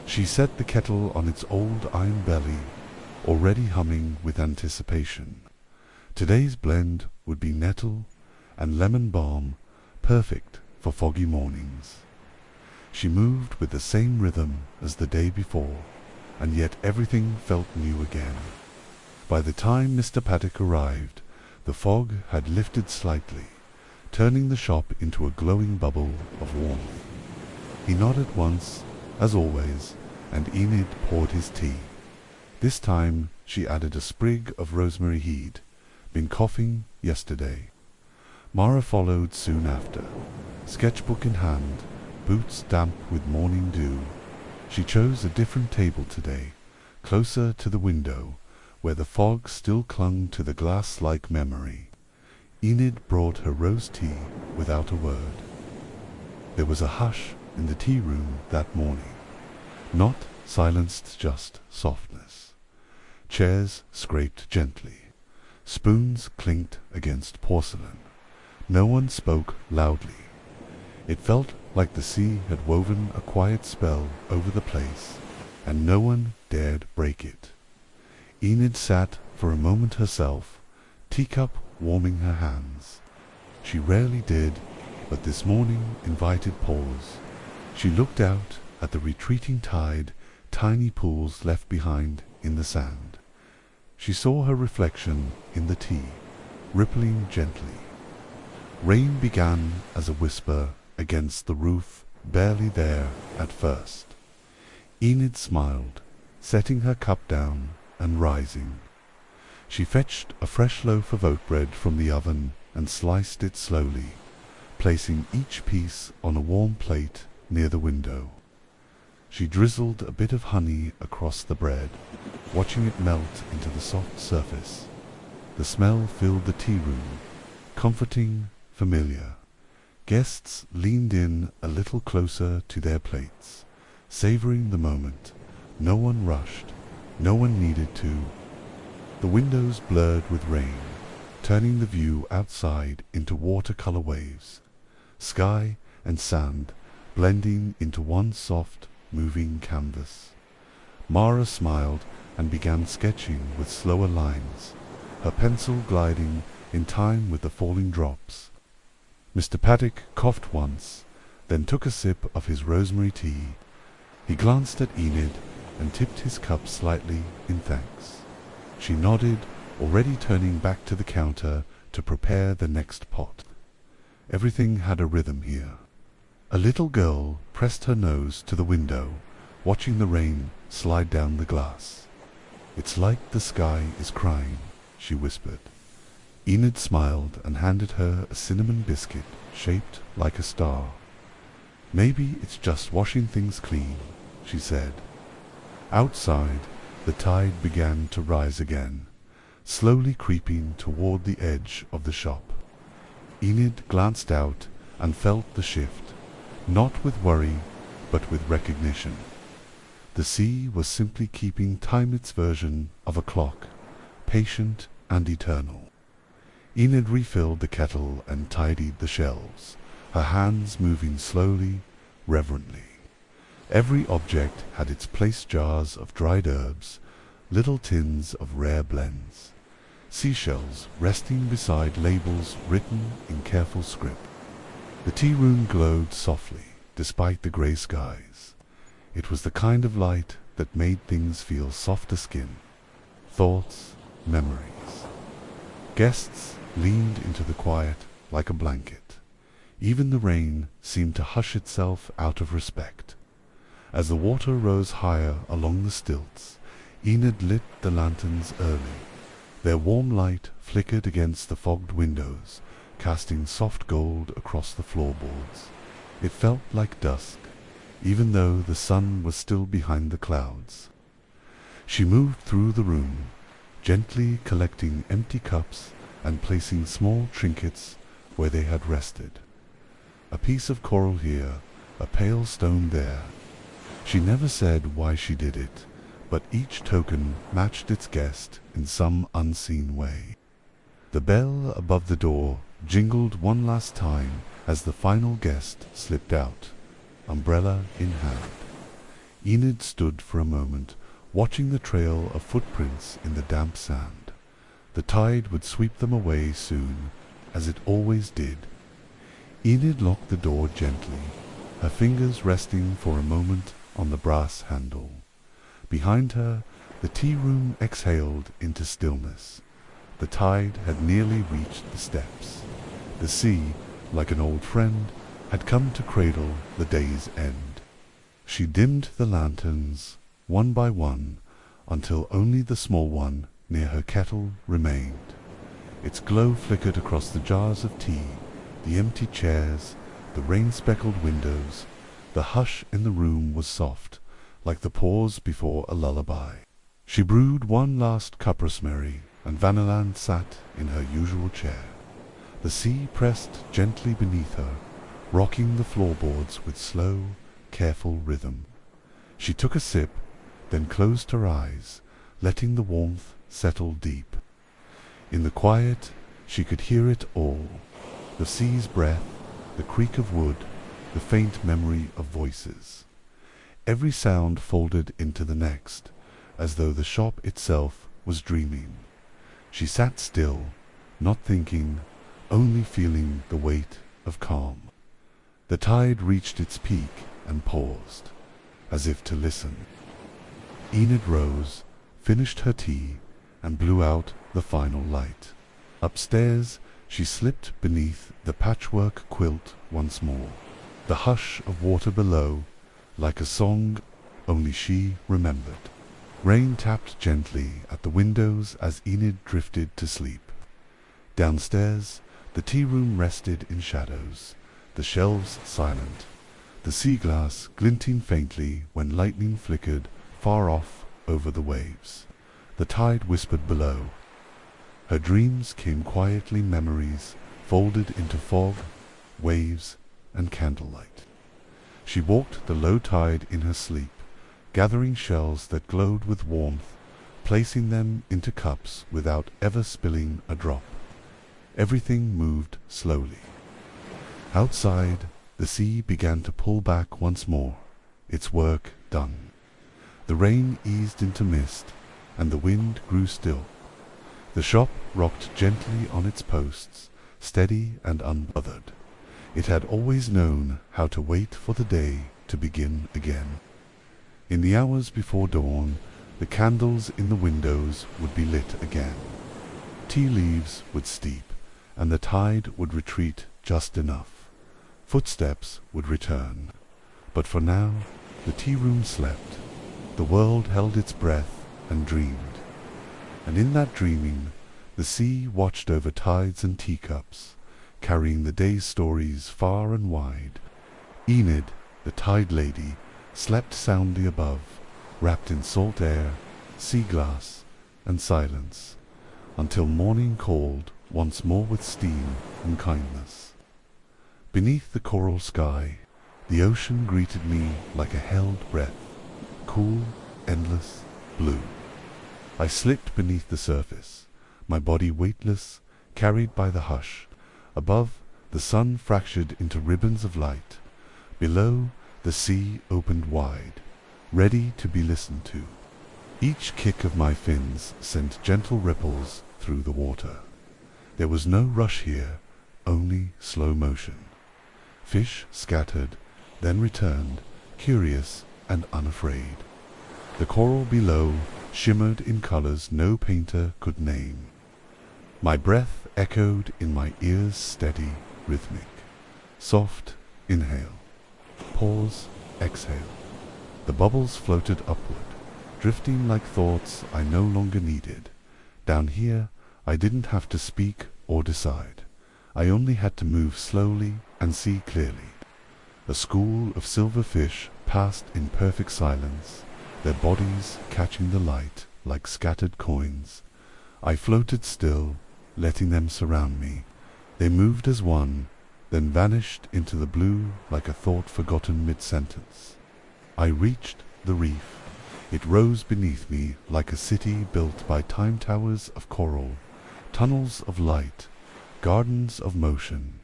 She set the kettle on its old iron belly, already humming with anticipation. Today's blend would be nettle and lemon balm, perfect for foggy mornings. She moved with the same rhythm as the day before, and yet everything felt new again. By the time Mr. Paddock arrived, the fog had lifted slightly, turning the shop into a glowing bubble of warmth. He nodded once, as always, and Enid poured his tea. This time she added a sprig of rosemary he'd been coughing yesterday. Mara followed soon after, sketchbook in hand, boots damp with morning dew. She chose a different table today, closer to the window, where the fog still clung to the glass-like memory. Enid brought her rose tea without a word. There was a hush in the tea room that morning. Not silence, just softness. Chairs scraped gently. Spoons clinked against porcelain. No one spoke loudly. It felt like the sea had woven a quiet spell over the place, and no one dared break it. Enid sat for a moment herself, teacup warming her hands. She rarely did, but this morning invited pause. She looked out at the retreating tide, tiny pools left behind in the sand. She saw her reflection in the tea, rippling gently. Rain began as a whisper against the roof, barely there at first. Enid smiled, setting her cup down and rising. She fetched a fresh loaf of oat bread from the oven and sliced it slowly, placing each piece on a warm plate near the window. She drizzled a bit of honey across the bread, watching it melt into the soft surface. The smell filled the tea room, comforting, familiar. Guests leaned in a little closer to their plates, savoring the moment. No one rushed, no one needed to. The windows blurred with rain, turning the view outside into watercolor waves. Sky and sand blending into one soft, moving canvas. Mara smiled and began sketching with slower lines, her pencil gliding in time with the falling drops. Mr. Paddock coughed once, then took a sip of his rosemary tea. He glanced at Enid and tipped his cup slightly in thanks. She nodded, already turning back to the counter to prepare the next pot. Everything had a rhythm here. A little girl pressed her nose to the window, watching the rain slide down the glass. "It's like the sky is crying," she whispered. Enid smiled and handed her a cinnamon biscuit shaped like a star. "Maybe it's just washing things clean," she said. Outside, the tide began to rise again, slowly creeping toward the edge of the shop. Enid glanced out and felt the shift, not with worry, but with recognition. The sea was simply keeping time, its version of a clock, patient and eternal. Enid refilled the kettle and tidied the shelves, her hands moving slowly, reverently. Every object had its place: jars of dried herbs, little tins of rare blends, seashells resting beside labels written in careful script. The tea room glowed softly, despite the grey skies. It was the kind of light that made things feel softer skin, thoughts, memories. Guests leaned into the quiet like a blanket. Even the rain seemed to hush itself out of respect. As the water rose higher along the stilts, Enid lit the lanterns early. Their warm light flickered against the fogged windows, casting soft gold across the floorboards. It felt like dusk, even though the sun was still behind the clouds. She moved through the room, gently collecting empty cups and placing small trinkets where they had rested. A piece of coral here, a pale stone there. She never said why she did it, but each token matched its guest in some unseen way. The bell above the door jingled one last time as the final guest slipped out, umbrella in hand. Enid stood for a moment, watching the trail of footprints in the damp sand. The tide would sweep them away soon, as it always did. Enid locked the door gently, her fingers resting for a moment on the brass handle. Behind her, the tea room exhaled into stillness. The tide had nearly reached the steps. The sea, like an old friend, had come to cradle the day's end. She dimmed the lanterns, one by one, until only the small one near her kettle remained. Its glow flickered across the jars of tea, the empty chairs, the rain-speckled windows. The hush in the room was soft, like the pause before a lullaby. She brewed one last cup rosemary, and Vanilland sat in her usual chair. The sea pressed gently beneath her, rocking the floorboards with slow, careful rhythm. She took a sip, then closed her eyes, letting the warmth settle deep. In the quiet, she could hear it all: the sea's breath, the creak of wood, the faint memory of voices. Every sound folded into the next, as though the shop itself was dreaming. She sat still, not thinking, only feeling the weight of calm. The tide reached its peak and paused, as if to listen. Enid rose, finished her tea, and blew out the final light. Upstairs, she slipped beneath the patchwork quilt once more. The hush of water below, like a song only she remembered. Rain tapped gently at the windows as Enid drifted to sleep. Downstairs, the tea room rested in shadows, the shelves silent, the sea glass glinting faintly when lightning flickered far off over the waves. The tide whispered below. Her dreams came quietly, memories folded into fog, waves, and candlelight. She walked the low tide in her sleep, gathering shells that glowed with warmth, placing them into cups without ever spilling a drop. Everything moved slowly. Outside, the sea began to pull back once more, its work done. The rain eased into mist, and the wind grew still. The shop rocked gently on its posts, steady and unbothered. It had always known how to wait for the day to begin again. In the hours before dawn, the candles in the windows would be lit again. Tea leaves would steep, and the tide would retreat just enough. Footsteps would return. But for now, the tea room slept. The world held its breath and dreamed. And in that dreaming, the sea watched over tides and teacups, carrying the day's stories far and wide. Enid, the tide lady, slept soundly above, wrapped in salt air, sea glass, and silence, until morning called once more with steam and kindness. Beneath the coral sky, the ocean greeted me like a held breath, cool, endless, blue. I slipped beneath the surface, my body weightless, carried by the hush. Above, the sun fractured into ribbons of light. Below, the sea opened wide, ready to be listened to. Each kick of my fins sent gentle ripples through the water. There was no rush here, only slow motion. Fish scattered, then returned, curious and unafraid. The coral below shimmered in colors no painter could name. My breath echoed in my ears, steady, rhythmic. Soft inhale. Pause, exhale. The bubbles floated upward, drifting like thoughts I no longer needed. Down here, I didn't have to speak or decide. I only had to move slowly and see clearly. A school of silver fish passed in perfect silence, their bodies catching the light like scattered coins. I floated still, letting them surround me. They moved as one, then vanished into the blue like a thought forgotten mid-sentence. I reached the reef. It rose beneath me like a city built by time towers of coral, tunnels of light, gardens of motion.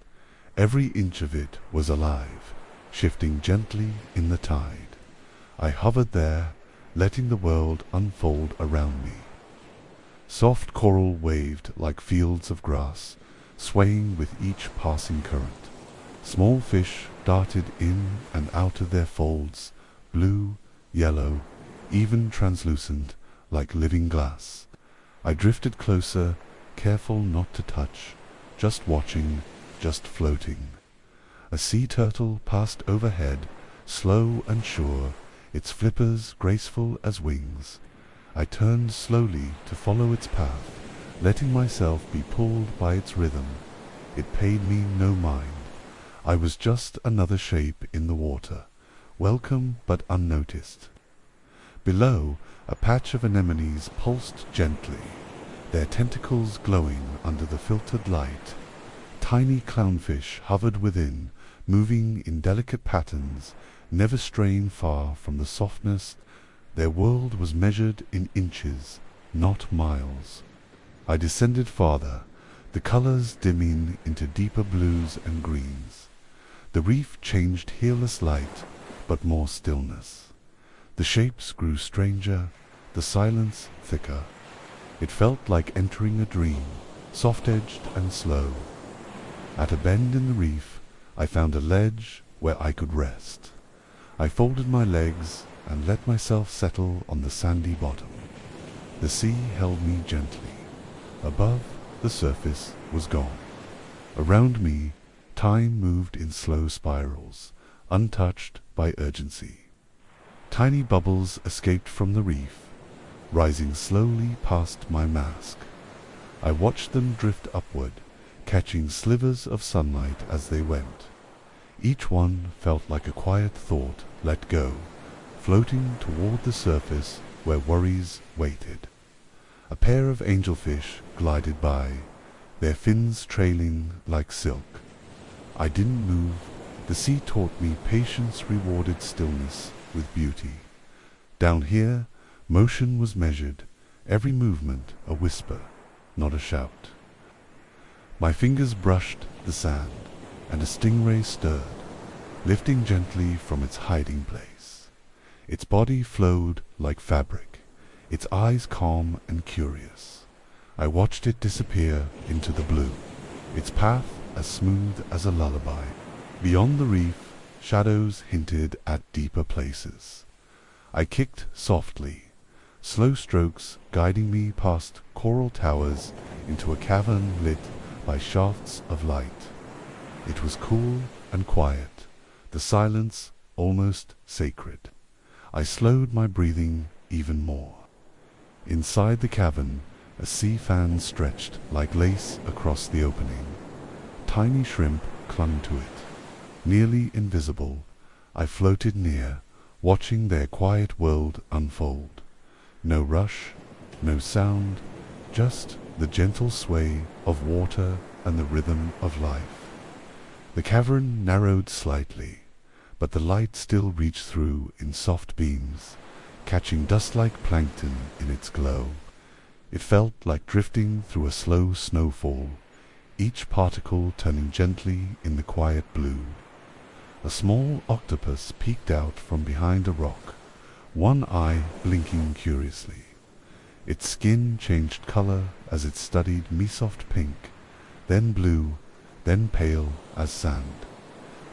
Every inch of it was alive, shifting gently in the tide. I hovered there, letting the world unfold around me. Soft coral waved like fields of grass, swaying with each passing current. Small fish darted in and out of their folds, blue, yellow, even translucent, like living glass. I drifted closer, careful not to touch, just watching, just floating. A sea turtle passed overhead, slow and sure, its flippers graceful as wings. I turned slowly to follow its path, letting myself be pulled by its rhythm. It paid me no mind. I was just another shape in the water, welcome but unnoticed. Below, a patch of anemones pulsed gently, their tentacles glowing under the filtered light. Tiny clownfish hovered within, moving in delicate patterns, never straying far from the softness. Their world was measured in inches, not miles. I descended farther, the colors dimming into deeper blues and greens. The reef changed hairless light, but more stillness. The shapes grew stranger, the silence thicker. It felt like entering a dream, soft-edged and slow. At a bend in the reef, I found a ledge where I could rest. I folded my legs and let myself settle on the sandy bottom. The sea held me gently. Above, the surface was gone. Around me, time moved in slow spirals, untouched by urgency. Tiny bubbles escaped from the reef, rising slowly past my mask. I watched them drift upward, catching slivers of sunlight as they went. Each one felt like a quiet thought let go, floating toward the surface where worries waited. A pair of angelfish glided by, their fins trailing like silk. I didn't move. The sea taught me patience rewarded stillness with beauty. Down here, motion was measured, every movement a whisper, not a shout. My fingers brushed the sand, and a stingray stirred, lifting gently from its hiding place. Its body flowed like fabric, its eyes calm and curious. I watched it disappear into the blue, its path as smooth as a lullaby. Beyond the reef, shadows hinted at deeper places. I kicked softly, slow strokes guiding me past coral towers into a cavern lit by shafts of light. It was cool and quiet, the silence almost sacred. I slowed my breathing even more. Inside the cavern, a sea fan stretched like lace across the opening. Tiny shrimp clung to it. Nearly invisible, I floated near, watching their quiet world unfold. No rush, no sound, just the gentle sway of water and the rhythm of life. The cavern narrowed slightly, but the light still reached through in soft beams, catching dust-like plankton in its glow. It felt like drifting through a slow snowfall, each particle turning gently in the quiet blue. A small octopus peeked out from behind a rock, one eye blinking curiously. Its skin changed color as it studied me soft pink, then blue, then pale as sand.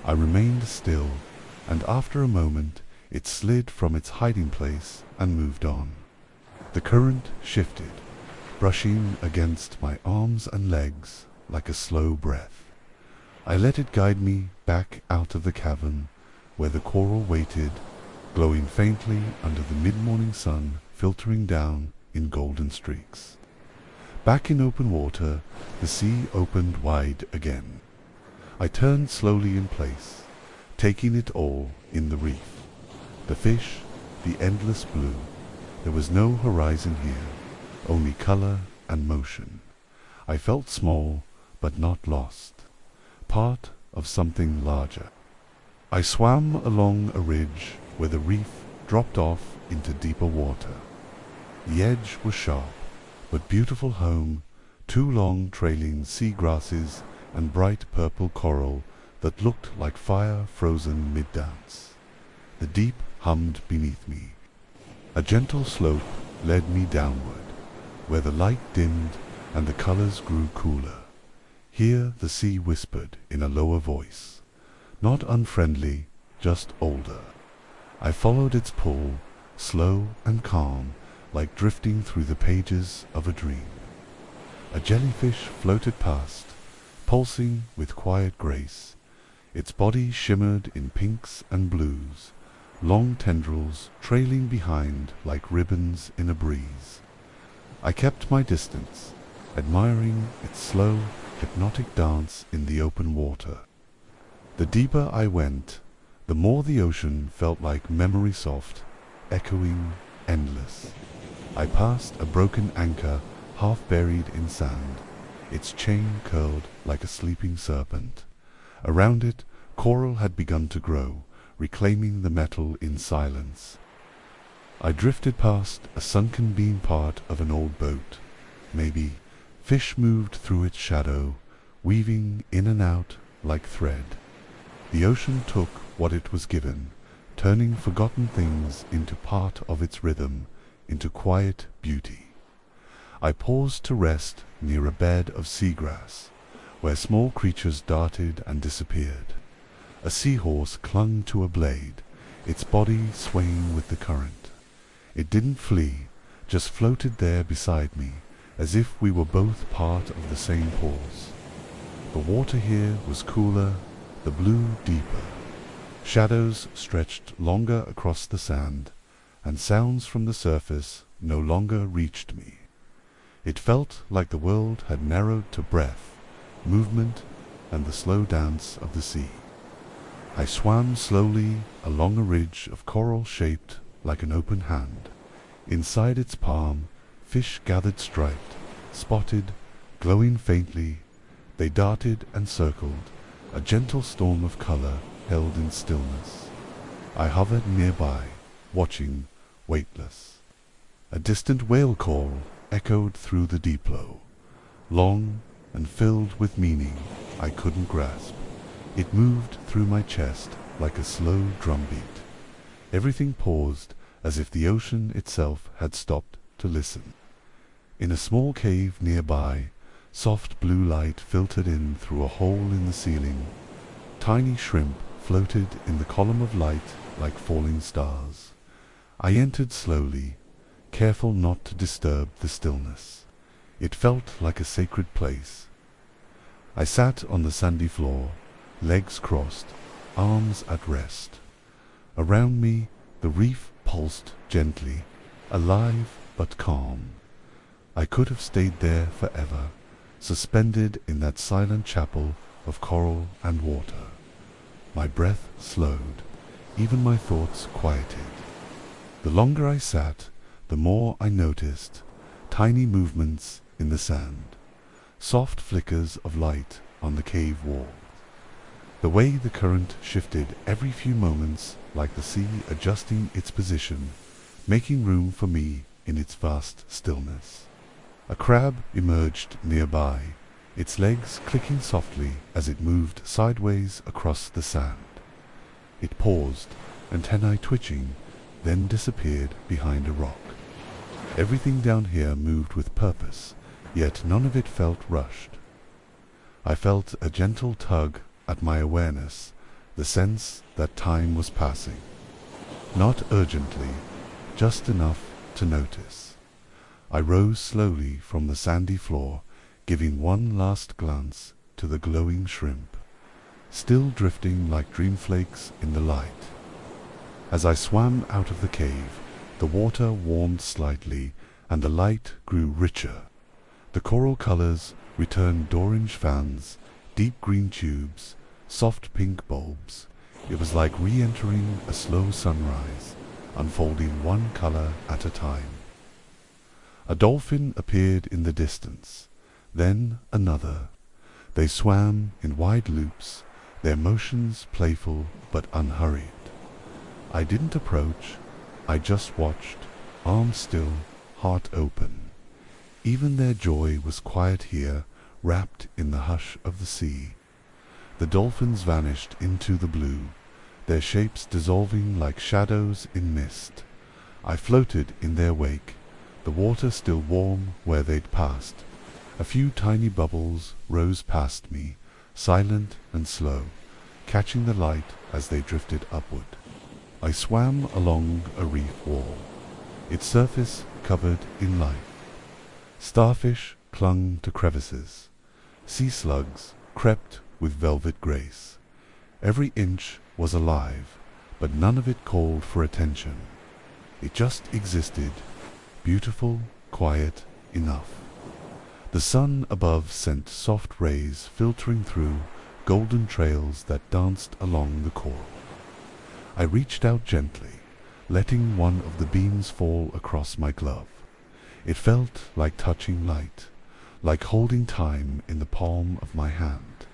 I remained still, and after a moment it slid from its hiding place and moved on. The current shifted, brushing against my arms and legs like a slow breath. I let it guide me back out of the cavern, where the coral waited, glowing faintly under the mid-morning sun filtering down in golden streaks. Back in open water, the sea opened wide again. I turned slowly in place, taking it all in the reef. The fish, the endless blue. There was no horizon here, only color and motion. I felt small, but not lost, part of something larger. I swam along a ridge where the reef dropped off into deeper water. The edge was sharp, but beautiful home, two long trailing sea grasses and bright purple coral that looked like fire frozen mid-dance. The deep hummed beneath me. A gentle slope led me downward, where the light dimmed and the colors grew cooler. Here the sea whispered in a lower voice, not unfriendly, just older. I followed its pull, slow and calm, like drifting through the pages of a dream. A jellyfish floated past, pulsing with quiet grace. Its body shimmered in pinks and blues, long tendrils trailing behind like ribbons in a breeze. I kept my distance, admiring its slow, hypnotic dance in the open water. The deeper I went, the more the ocean felt like memory soft, echoing, endless. I passed a broken anchor half buried in sand, its chain curled like a sleeping serpent. Around it, coral had begun to grow, reclaiming the metal in silence. I drifted past a sunken beam part of an old boat. Maybe fish moved through its shadow, weaving in and out like thread. The ocean took what it was given, turning forgotten things into part of its rhythm, into quiet beauty. I paused to rest near a bed of seagrass, where small creatures darted and disappeared. A seahorse clung to a blade, its body swaying with the current. It didn't flee, just floated there beside me, as if we were both part of the same pause. The water here was cooler, the blue deeper. Shadows stretched longer across the sand, and sounds from the surface no longer reached me. It felt like the world had narrowed to breath, movement, and the slow dance of the sea. I swam slowly along a ridge of coral shaped like an open hand. Inside its palm, fish gathered striped, spotted, glowing faintly. They darted and circled, a gentle storm of color held in stillness. I hovered nearby, watching, weightless. A distant whale call echoed through the deep glow, long and filled with meaning I couldn't grasp. It moved through my chest like a slow drumbeat. Everything paused, as if the ocean itself had stopped to listen. In a small cave nearby, soft blue light filtered in through a hole in the ceiling. Tiny shrimp floated in the column of light like falling stars. I entered slowly, careful not to disturb the stillness. It felt like a sacred place. I sat on the sandy floor, legs crossed, arms at rest. Around me, the reef pulsed gently, alive but calm. I could have stayed there forever, suspended in that silent chapel of coral and water. My breath slowed, even my thoughts quieted. The longer I sat, the more I noticed tiny movements in the sand, soft flickers of light on the cave wall. The way the current shifted every few moments, like the sea adjusting its position, making room for me in its vast stillness. A crab emerged nearby, its legs clicking softly as it moved sideways across the sand. It paused, antennae twitching, then disappeared behind a rock. Everything down here moved with purpose, yet none of it felt rushed. I felt a gentle tug at my awareness, the sense that time was passing. Not urgently, just enough to notice. I rose slowly from the sandy floor, giving one last glance to the glowing shrimp, still drifting like dream flakes in the light. As I swam out of the cave, the water warmed slightly and the light grew richer. The coral colors returned orange fans, deep green tubes, soft pink bulbs. It was like re-entering a slow sunrise, unfolding one color at a time. A dolphin appeared in the distance, then another. They swam in wide loops, their motions playful but unhurried. I didn't approach, I just watched, arms still, heart open. Even their joy was quiet here, wrapped in the hush of the sea. The dolphins vanished into the blue, their shapes dissolving like shadows in mist. I floated in their wake, the water still warm where they'd passed. A few tiny bubbles rose past me, silent and slow, catching the light as they drifted upward. I swam along a reef wall, its surface covered in life. Starfish clung to crevices. Sea slugs crept with velvet grace. Every inch was alive, but none of it called for attention. It just existed, beautiful, quiet enough. The sun above sent soft rays filtering through golden trails that danced along the coral. I reached out gently, letting one of the beams fall across my glove. It felt like touching light, like holding time in the palm of my hand.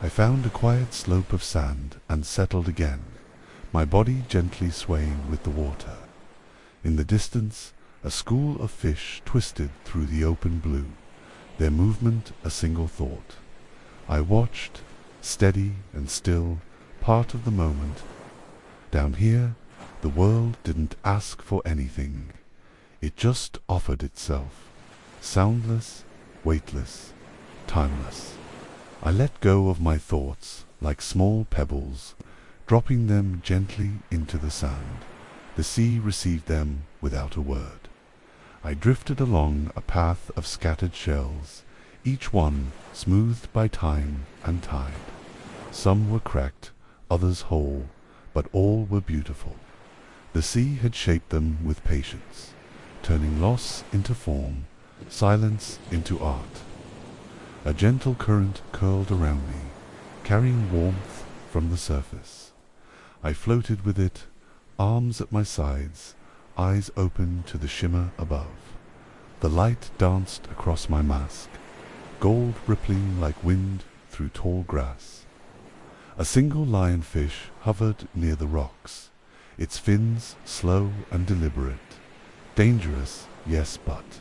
I found a quiet slope of sand and settled again, my body gently swaying with the water. In the distance, a school of fish twisted through the open blue, their movement a single thought. I watched, steady and still, part of the moment. Down here, the world didn't ask for anything. It just offered itself, soundless, weightless, timeless. I let go of my thoughts like small pebbles, dropping them gently into the sand. The sea received them without a word. I drifted along a path of scattered shells, each one smoothed by time and tide. Some were cracked, others whole, but all were beautiful. The sea had shaped them with patience, turning loss into form, silence into art. A gentle current curled around me, carrying warmth from the surface. I floated with it, arms at my sides, eyes open to the shimmer above. The light danced across my mask, gold rippling like wind through tall grass. A single lionfish hovered near the rocks, its fins slow and deliberate. Dangerous, yes, but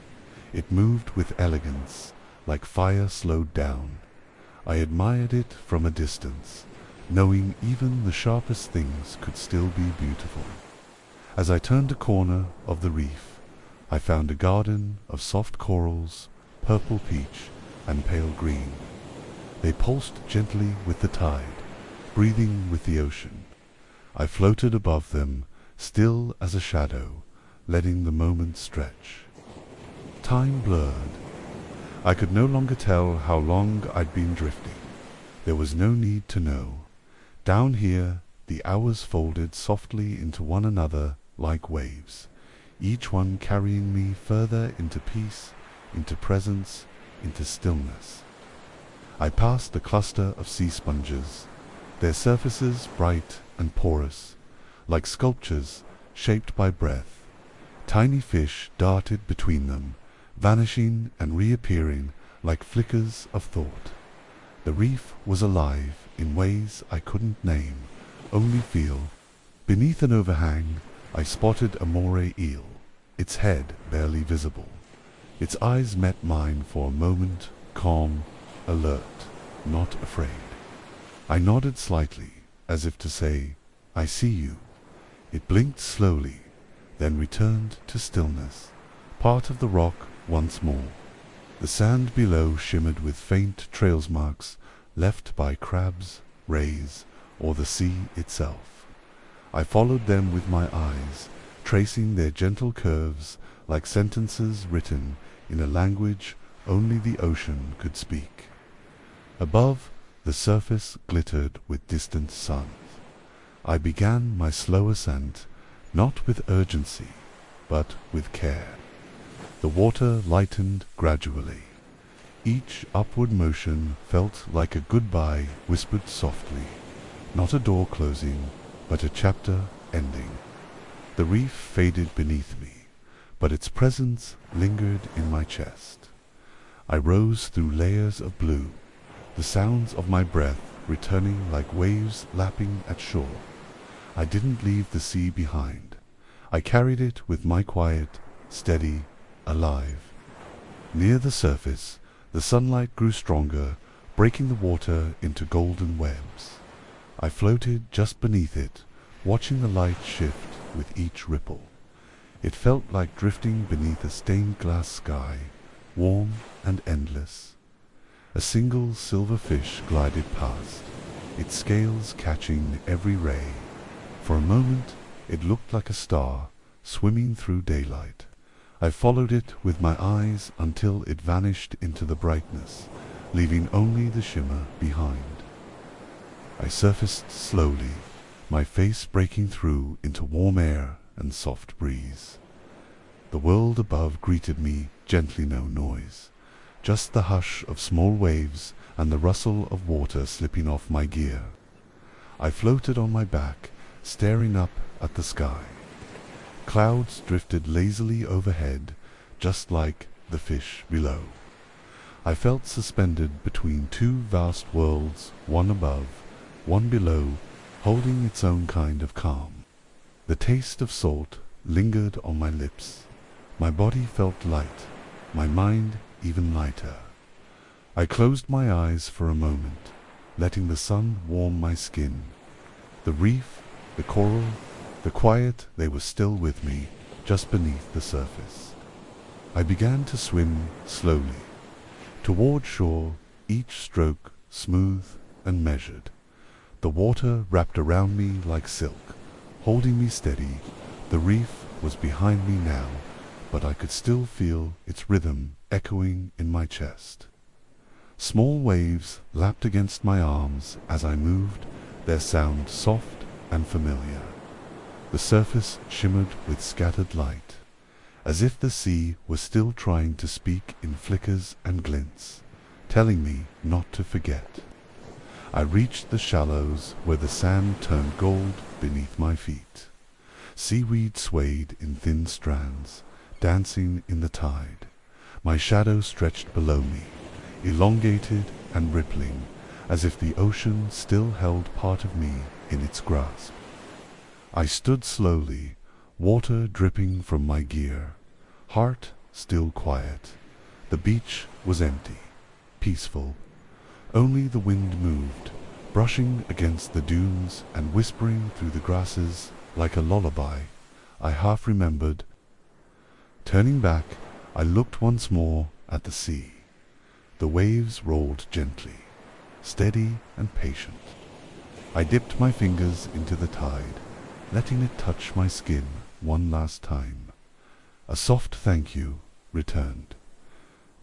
it moved with elegance, like fire slowed down. I admired it from a distance, knowing even the sharpest things could still be beautiful. As I turned a corner of the reef, I found a garden of soft corals, purple peach, and pale green. They pulsed gently with the tide, breathing with the ocean. I floated above them, still as a shadow, letting the moment stretch. Time blurred. I could no longer tell how long I'd been drifting. There was no need to know. Down here, the hours folded softly into one another like waves, each one carrying me further into peace, into presence, into stillness. I passed a cluster of sea sponges, their surfaces bright and porous, like sculptures shaped by breath. Tiny fish darted between them, vanishing and reappearing like flickers of thought. The reef was alive in ways I couldn't name, only feel. Beneath an overhang, I spotted a moray eel, its head barely visible. Its eyes met mine for a moment, calm, alert, not afraid. I nodded slightly, as if to say, "I see you." It blinked slowly, then returned to stillness, part of the rock once more. The sand below shimmered with faint trails marks left by crabs, rays, or the sea itself. I followed them with my eyes, tracing their gentle curves like sentences written in a language only the ocean could speak. Above, the surface glittered with distant suns. I began my slow ascent, not with urgency, but with care. The water lightened gradually. Each upward motion felt like a goodbye whispered softly, not a door closing, but a chapter ending. The reef faded beneath me, but its presence lingered in my chest. I rose through layers of blue, the sounds of my breath returning like waves lapping at shore. I didn't leave the sea behind. I carried it with my quiet, steady, alive. Near the surface, the sunlight grew stronger, breaking the water into golden webs. I floated just beneath it, watching the light shift with each ripple. It felt like drifting beneath a stained glass sky, warm and endless. A single silver fish glided past, its scales catching every ray. For a moment, it looked like a star swimming through daylight. I followed it with my eyes until it vanished into the brightness, leaving only the shimmer behind. I surfaced slowly, my face breaking through into warm air and soft breeze. The world above greeted me, gently, no noise, just the hush of small waves and the rustle of water slipping off my gear. I floated on my back, staring up at the sky. Clouds drifted lazily overhead, just like the fish below. I felt suspended between two vast worlds, one above, one below, holding its own kind of calm. The taste of salt lingered on my lips. My body felt light, my mind even lighter. I closed my eyes for a moment, letting the sun warm my skin. The reef, the coral, the quiet, they were still with me, just beneath the surface. I began to swim slowly, toward shore, each stroke smooth and measured. The water wrapped around me like silk, holding me steady. The reef was behind me now, but I could still feel its rhythm echoing in my chest. Small waves lapped against my arms as I moved, their sound soft and familiar. The surface shimmered with scattered light, as if the sea was still trying to speak in flickers and glints, telling me not to forget. I reached the shallows where the sand turned gold beneath my feet. Seaweed swayed in thin strands, dancing in the tide. My shadow stretched below me, elongated and rippling, as if the ocean still held part of me in its grasp. I stood slowly, water dripping from my gear, heart still quiet. The beach was empty, peaceful. Only the wind moved, brushing against the dunes and whispering through the grasses like a lullaby I half remembered. Turning back, I looked once more at the sea. The waves rolled gently, steady and patient. I dipped my fingers into the tide, letting it touch my skin one last time. A soft thank you returned.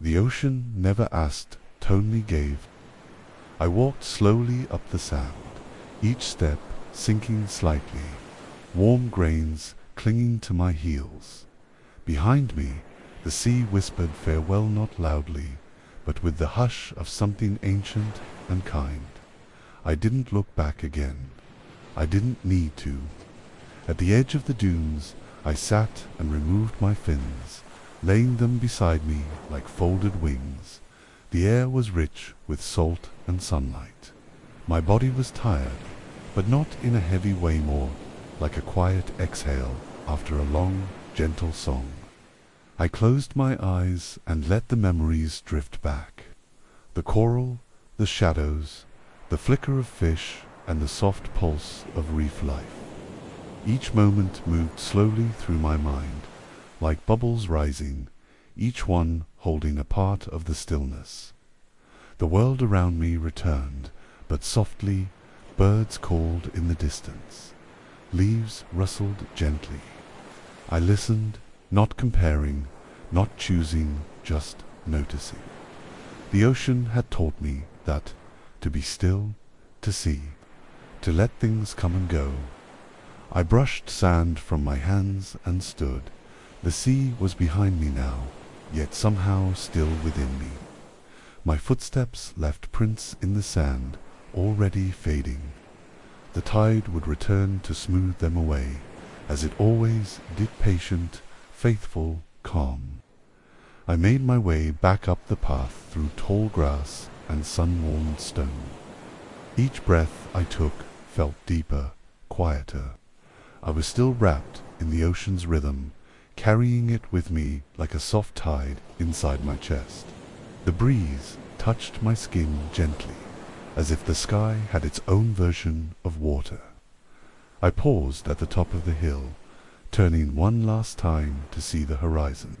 The ocean never asked, only gave. I walked slowly up the sand, each step sinking slightly, warm grains clinging to my heels. Behind me, the sea whispered farewell not loudly, but with the hush of something ancient and kind. I didn't look back again. I didn't need to. At the edge of the dunes, I sat and removed my fins, laying them beside me like folded wings. The air was rich with salt and sunlight. My body was tired, but not in a heavy way, more like a quiet exhale after a long, gentle song. I closed my eyes and let the memories drift back. The coral, the shadows, the flicker of fish, and the soft pulse of reef life. Each moment moved slowly through my mind, like bubbles rising, each one holding a part of the stillness. The world around me returned, but softly. Birds called in the distance. Leaves rustled gently. I listened, not comparing, not choosing, just noticing. The ocean had taught me that to be still, to see, to let things come and go. I brushed sand from my hands and stood. The sea was behind me now, yet somehow still within me. My footsteps left prints in the sand, already fading. The tide would return to smooth them away, as it always did, patient, faithful, calm. I made my way back up the path through tall grass and sun-warmed stone. Each breath I took felt deeper, quieter. I was still wrapped in the ocean's rhythm, carrying it with me like a soft tide inside my chest. The breeze touched my skin gently, as if the sky had its own version of water. I paused at the top of the hill, turning one last time to see the horizon.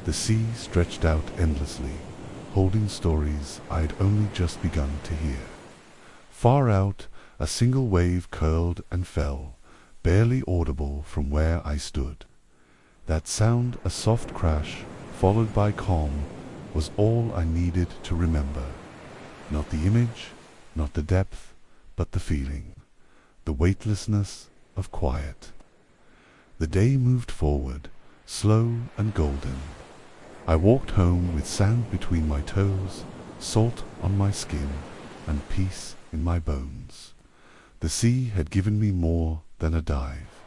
The sea stretched out endlessly, holding stories I had only just begun to hear. Far out, a single wave curled and fell, barely audible from where I stood. That sound, a soft crash, followed by calm, was all I needed to remember. Not the image, not the depth, but the feeling, the weightlessness of quiet. The day moved forward, slow and golden. I walked home with sand between my toes, salt on my skin, and peace in my bones. The sea had given me more than a dive.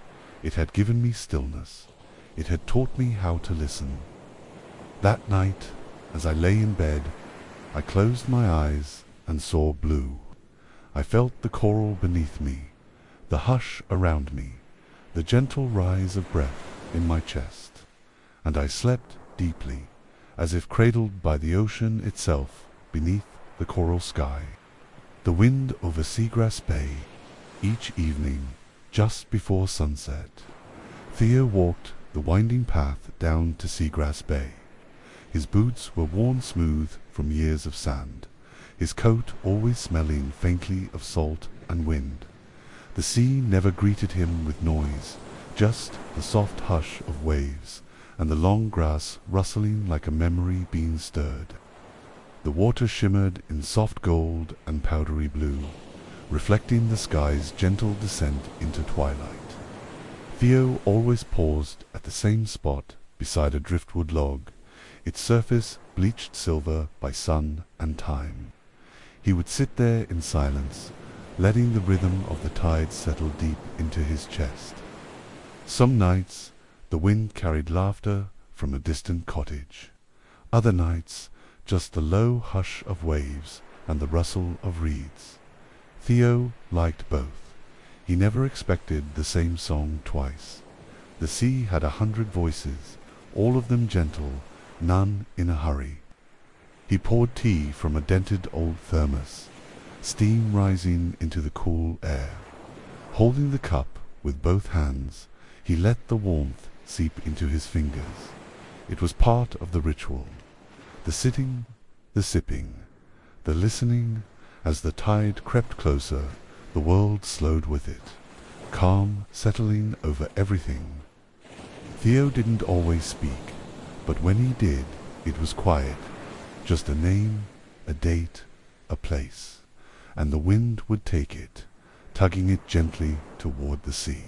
It had given me stillness. It had taught me how to listen. That night, as I lay in bed, I closed my eyes and saw blue. I felt the coral beneath me, the hush around me, the gentle rise of breath in my chest, and I slept deeply, as if cradled by the ocean itself beneath the coral sky. The wind over Seagrass Bay, Each evening, just before sunset, Theo walked the winding path down to Seagrass Bay. His boots were worn smooth from years of sand, his coat always smelling faintly of salt and wind. The sea never greeted him with noise, just the soft hush of waves and the long grass rustling like a memory being stirred. The water shimmered in soft gold and powdery blue, reflecting the sky's gentle descent into twilight. Theo always paused at the same spot beside a driftwood log, its surface bleached silver by sun and time. He would sit there in silence, letting the rhythm of the tide settle deep into his chest. Some nights the wind carried laughter from a distant cottage. Other nights just the low hush of waves and the rustle of reeds. Theo liked both. He never expected the same song twice. The sea had 100 voices, all of them gentle, none in a hurry. He poured tea from a dented old thermos, steam rising into the cool air. Holding the cup with both hands, he let the warmth seep into his fingers. It was part of the ritual. The sitting, the sipping, the listening. As the tide crept closer, the world slowed with it, calm settling over everything. Theo didn't always speak, but when he did, it was quiet, just a name, a date, a place, and the wind would take it, tugging it gently toward the sea.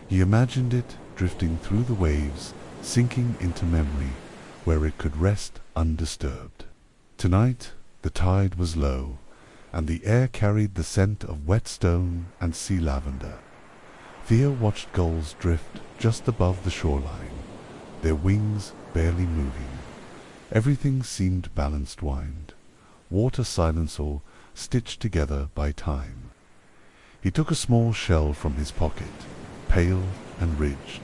He imagined it drifting through the waves, sinking into memory, where it could rest undisturbed. Tonight the tide was low, and the air carried the scent of wet stone and sea lavender. Theo watched gulls drift just above the shoreline, their wings barely moving. Everything seemed balanced wind, water silencer stitched together by time. He took a small shell from his pocket, pale and ridged,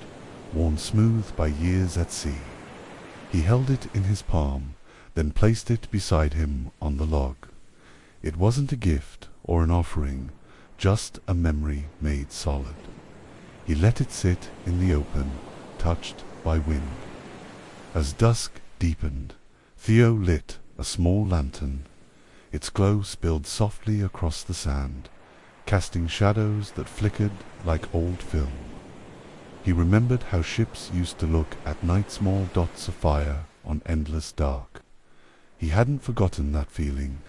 worn smooth by years at sea. He held it in his palm, then placed it beside him on the log. It wasn't a gift or an offering, just a memory made solid. He let it sit in the open, touched by wind. As dusk deepened, Theo lit a small lantern. Its glow spilled softly across the sand, casting shadows that flickered like old film. He remembered how ships used to look at night, small dots of fire on endless dark. He hadn't forgotten that feeling.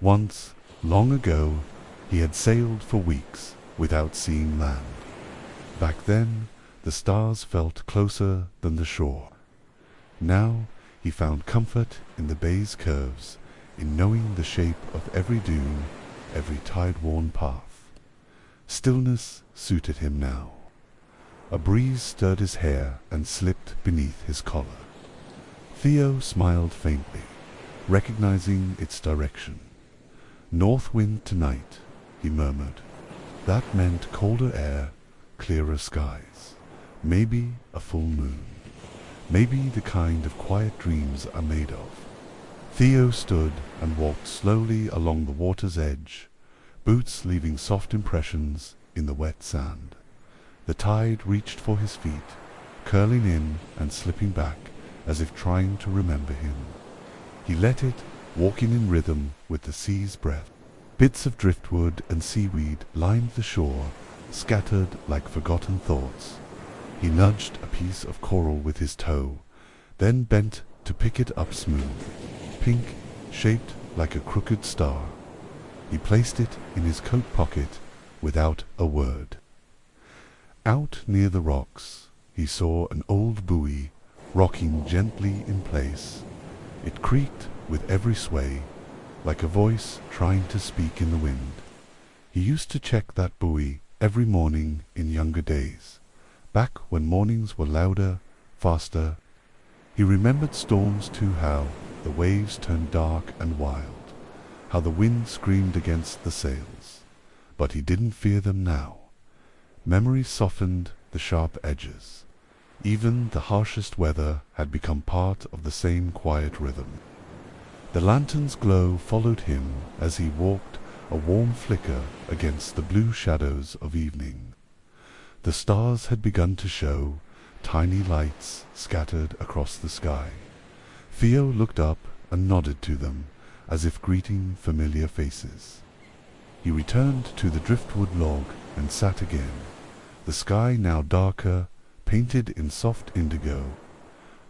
Once, long ago, he had sailed for weeks without seeing land. Back then, the stars felt closer than the shore. Now, he found comfort in the bay's curves, in knowing the shape of every dune, every tide-worn path. Stillness suited him now. A breeze stirred his hair and slipped beneath his collar. Theo smiled faintly, recognizing its direction. "North wind tonight," he murmured. That meant colder air, clearer skies, maybe a full moon, maybe the kind of quiet dreams are made of. Theo stood and walked slowly along the water's edge, boots leaving soft impressions in the wet sand. The tide reached for his feet, curling in and slipping back as if trying to remember him. He let it, walking in rhythm with the sea's breath. Bits of driftwood and seaweed lined the shore, scattered like forgotten thoughts. He nudged a piece of coral with his toe, then bent to pick it up smooth, pink, shaped like a crooked star. He placed it in his coat pocket without a word. Out near the rocks, he saw an old buoy rocking gently in place. It creaked with every sway, like a voice trying to speak in the wind. He used to check that buoy every morning in younger days, back when mornings were louder, faster. He remembered storms too, how the waves turned dark and wild, how the wind screamed against the sails. But he didn't fear them now. Memory softened the sharp edges. Even the harshest weather had become part of the same quiet rhythm. The lantern's glow followed him as he walked a warm flicker against the blue shadows of evening. The stars had begun to show, tiny lights scattered across the sky. Theo looked up and nodded to them, as if greeting familiar faces. He returned to the driftwood log and sat again, the sky now darker, painted in soft indigo.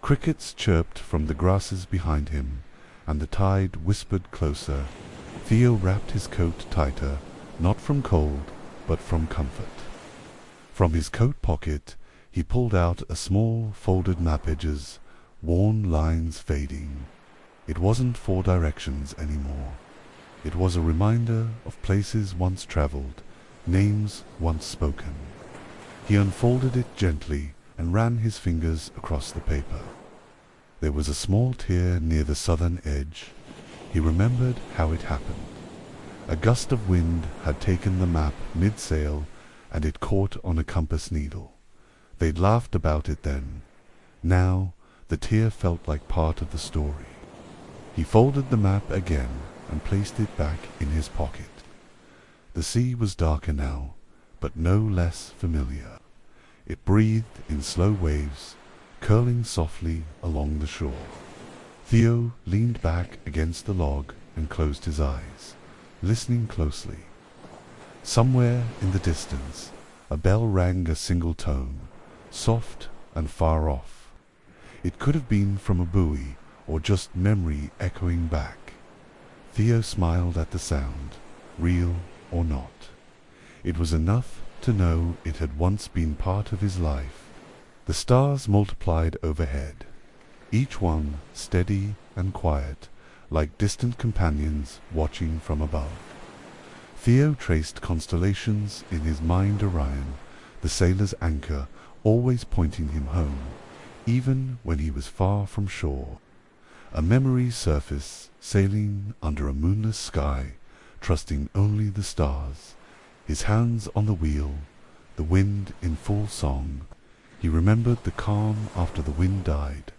Crickets chirped from the grasses behind him, and the tide whispered closer. Theo wrapped his coat tighter, not from cold, but from comfort. From his coat pocket he pulled out a small folded map, edges, worn lines fading. It wasn't for directions anymore. It was a reminder of places once traveled, names once spoken. He unfolded it gently and ran his fingers across the paper. There was a small tear near the southern edge. He remembered how it happened. A gust of wind had taken the map mid-sail, and it caught on a compass needle. They'd laughed about it then. Now the tear felt like part of the story. He folded the map again and placed it back in his pocket. The sea was darker now, but no less familiar. It breathed in slow waves, curling softly along the shore. Theo leaned back against the log and closed his eyes, listening closely. Somewhere in the distance, a bell rang a single tone, soft and far off. It could have been from a buoy, or just memory echoing back. Theo smiled at the sound, real or not. It was enough to know it had once been part of his life. The stars multiplied overhead, each one steady and quiet, like distant companions watching from above. Theo traced constellations in his mind, Orion, the sailor's anchor, always pointing him home, even when he was far from shore. A memory surface, sailing under a moonless sky, trusting only the stars, his hands on the wheel, the wind in full song. He remembered the calm after the wind died,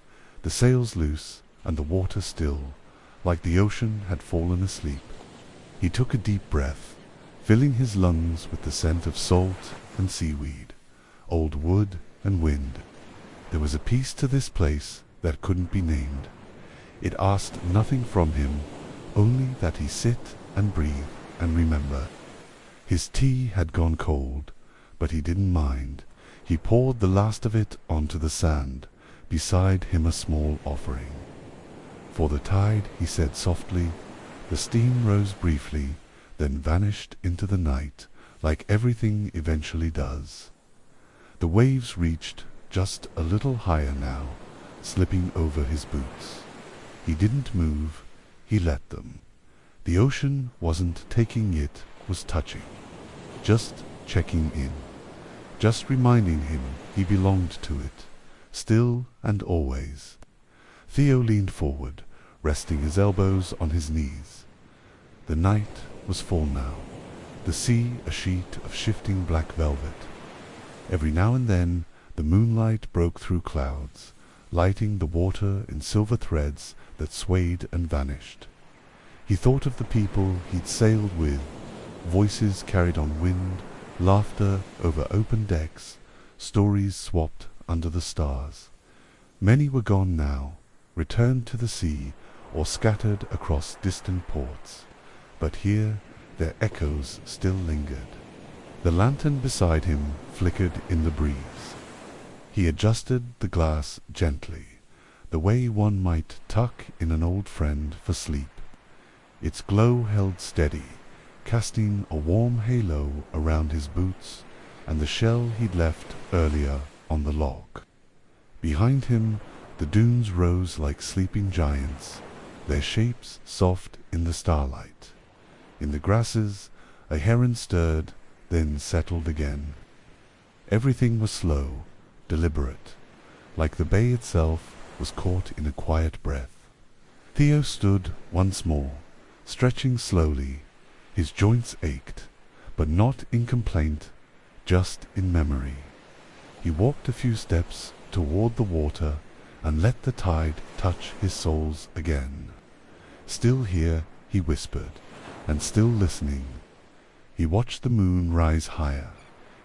the sails loose and the water still, like the ocean had fallen asleep. He took a deep breath, filling his lungs with the scent of salt and seaweed, old wood and wind. There was a peace to this place that couldn't be named. It asked nothing from him, only that he sit and breathe and remember. His tea had gone cold, but he didn't mind. He poured the last of it onto the sand, beside him a small offering. For the tide, he said softly. The steam rose briefly, then vanished into the night, like everything eventually does. The waves reached just a little higher now, slipping over his boots. He didn't move, he let them. The ocean wasn't taking it, was touching, just checking in, just reminding him he belonged to it, still and always. Theo leaned forward, resting his elbows on his knees. The night was full now, the sea a sheet of shifting black velvet. Every now and then the moonlight broke through clouds, lighting the water in silver threads that swayed and vanished. He thought of the people he'd sailed with, voices carried on wind, laughter over open decks, stories swapped under the stars. Many were gone now, returned to the sea, or scattered across distant ports. But here their echoes still lingered. The lantern beside him flickered in the breeze. He adjusted the glass gently, the way one might tuck in an old friend for sleep. Its glow held steady, casting a warm halo around his boots and the shell he'd left earlier on the log. Behind him the dunes rose like sleeping giants, their shapes soft in the starlight. In the grasses a heron stirred, then settled again. Everything was slow, deliberate, like the bay itself was caught in a quiet breath. Theo stood once more, stretching slowly. His joints ached, but not in complaint, just in memory. He walked a few steps toward the water and let the tide touch his soles again. Still here, he whispered, and still listening, he watched the moon rise higher,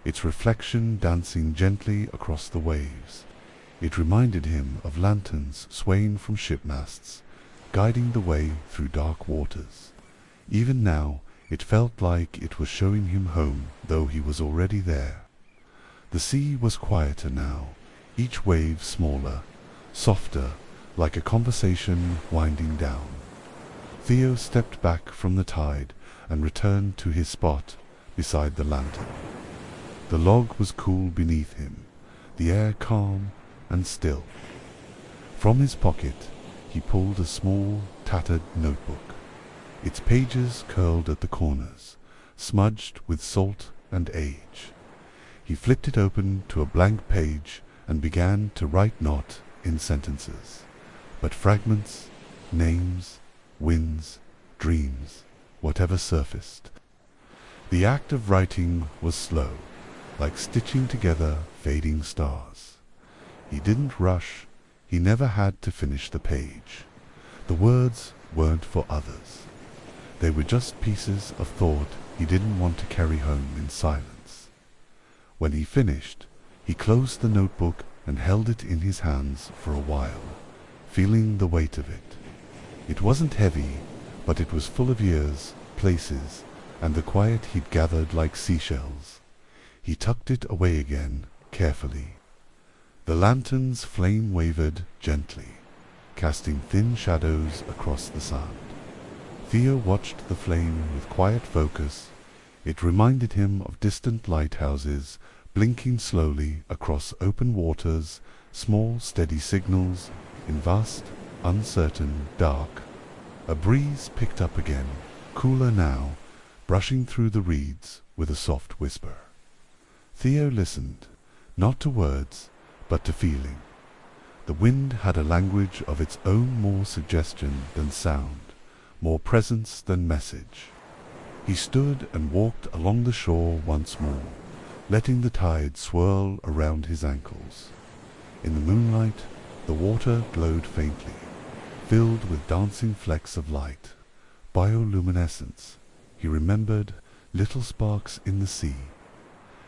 its reflection dancing gently across the waves. It reminded him of lanterns swaying from shipmasts, guiding the way through dark waters. Even now, it felt like it was showing him home, though he was already there. The sea was quieter now, each wave smaller, softer, like a conversation winding down. Theo stepped back from the tide and returned to his spot beside the lantern. The log was cool beneath him, the air calm and still. From his pocket, he pulled a small, tattered notebook. Its pages curled at the corners, smudged with salt and age. He flipped it open to a blank page and began to write not in sentences, but fragments, names, winds, dreams, whatever surfaced. The act of writing was slow, like stitching together fading stars. He didn't rush, he never had to finish the page. The words weren't for others. They were just pieces of thought he didn't want to carry home in silence. When he finished, he closed the notebook and held it in his hands for a while, feeling the weight of it. It wasn't heavy, but it was full of years, places, and the quiet he'd gathered like seashells. He tucked it away again, carefully. The lantern's flame wavered gently, casting thin shadows across the sand. Theo watched the flame with quiet focus. It reminded him of distant lighthouses, blinking slowly across open waters, small steady signals in vast, uncertain dark. A breeze picked up again, cooler now, brushing through the reeds with a soft whisper. Theo listened, not to words, but to feeling. The wind had a language of its own, more suggestion than sound, more presence than message. He stood and walked along the shore once more, letting the tide swirl around his ankles. In the moonlight, the water glowed faintly, filled with dancing flecks of light. Bioluminescence, he remembered, little sparks in the sea.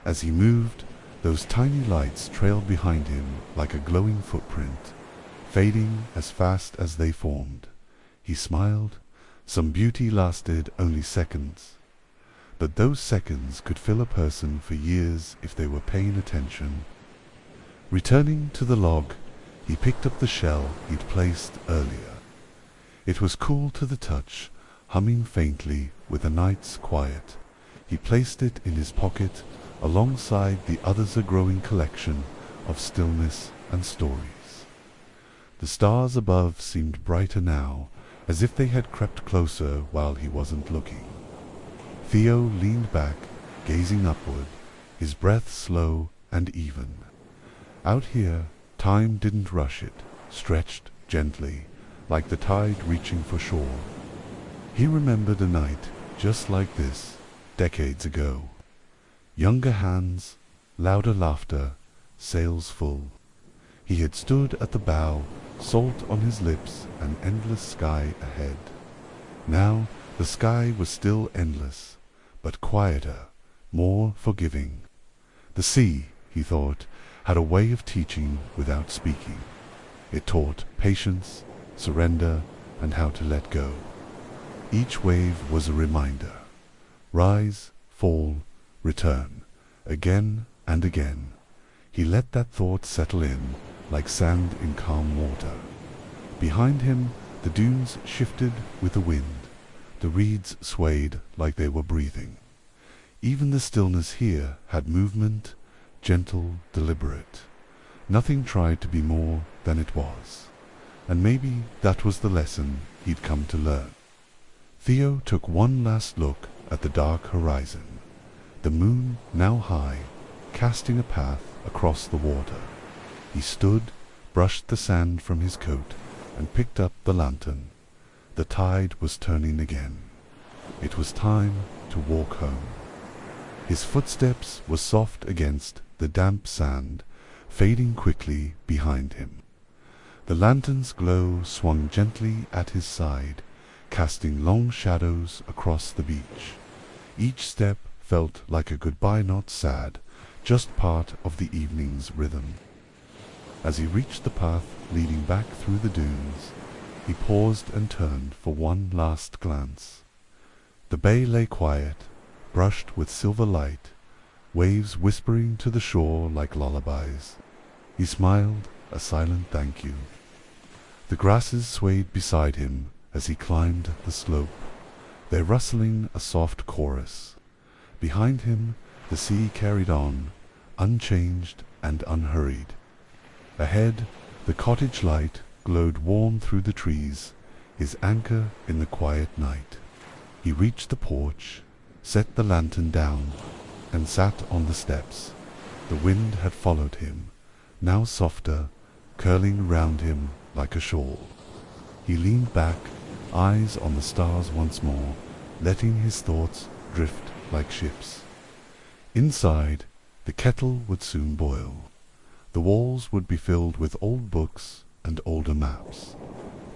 As he moved, those tiny lights trailed behind him like a glowing footprint, fading as fast as they formed. He smiled. Some beauty lasted only seconds, but those seconds could fill a person for years if they were paying attention. Returning to the log, he picked up the shell he'd placed earlier. It was cool to the touch, humming faintly with the night's quiet. He placed it in his pocket alongside the others, a growing collection of stillness and stories. The stars above seemed brighter now, as if they had crept closer while he wasn't looking. Theo leaned back, gazing upward, his breath slow and even. Out here, time didn't rush it, stretched gently, like the tide reaching for shore. He remembered a night just like this, decades ago. Younger hands, louder laughter, sails full. He had stood at the bow, salt on his lips, an endless sky ahead. Now the sky was still endless, but quieter, more forgiving. The sea, he thought, had a way of teaching without speaking. It taught patience, surrender, and how to let go. Each wave was a reminder. Rise, fall, return, again and again. He let that thought settle in, like sand in calm water. Behind him, the dunes shifted with the wind. The reeds swayed like they were breathing. Even the stillness here had movement, gentle, deliberate. Nothing tried to be more than it was. And maybe that was the lesson he'd come to learn. Theo took one last look at the dark horizon. The moon, now high, casting a path across the water. He stood, brushed the sand from his coat, and picked up the lantern. The tide was turning again. It was time to walk home. His footsteps were soft against the damp sand, fading quickly behind him. The lantern's glow swung gently at his side, casting long shadows across the beach. Each step felt like a goodbye, not sad, just part of the evening's rhythm. As he reached the path leading back through the dunes, he paused and turned for one last glance. The bay lay quiet, brushed with silver light, waves whispering to the shore like lullabies. He smiled a silent thank you. The grasses swayed beside him as he climbed the slope, their rustling a soft chorus. Behind him the sea carried on, unchanged and unhurried. Ahead the cottage light glowed warm through the trees, his anchor in the quiet night. He reached the porch, set the lantern down, and sat on the steps. The wind had followed him, now softer, curling round him like a shawl. He leaned back, eyes on the stars once more, letting his thoughts drift like ships. Inside, the kettle would soon boil. The walls would be filled with old books and older maps.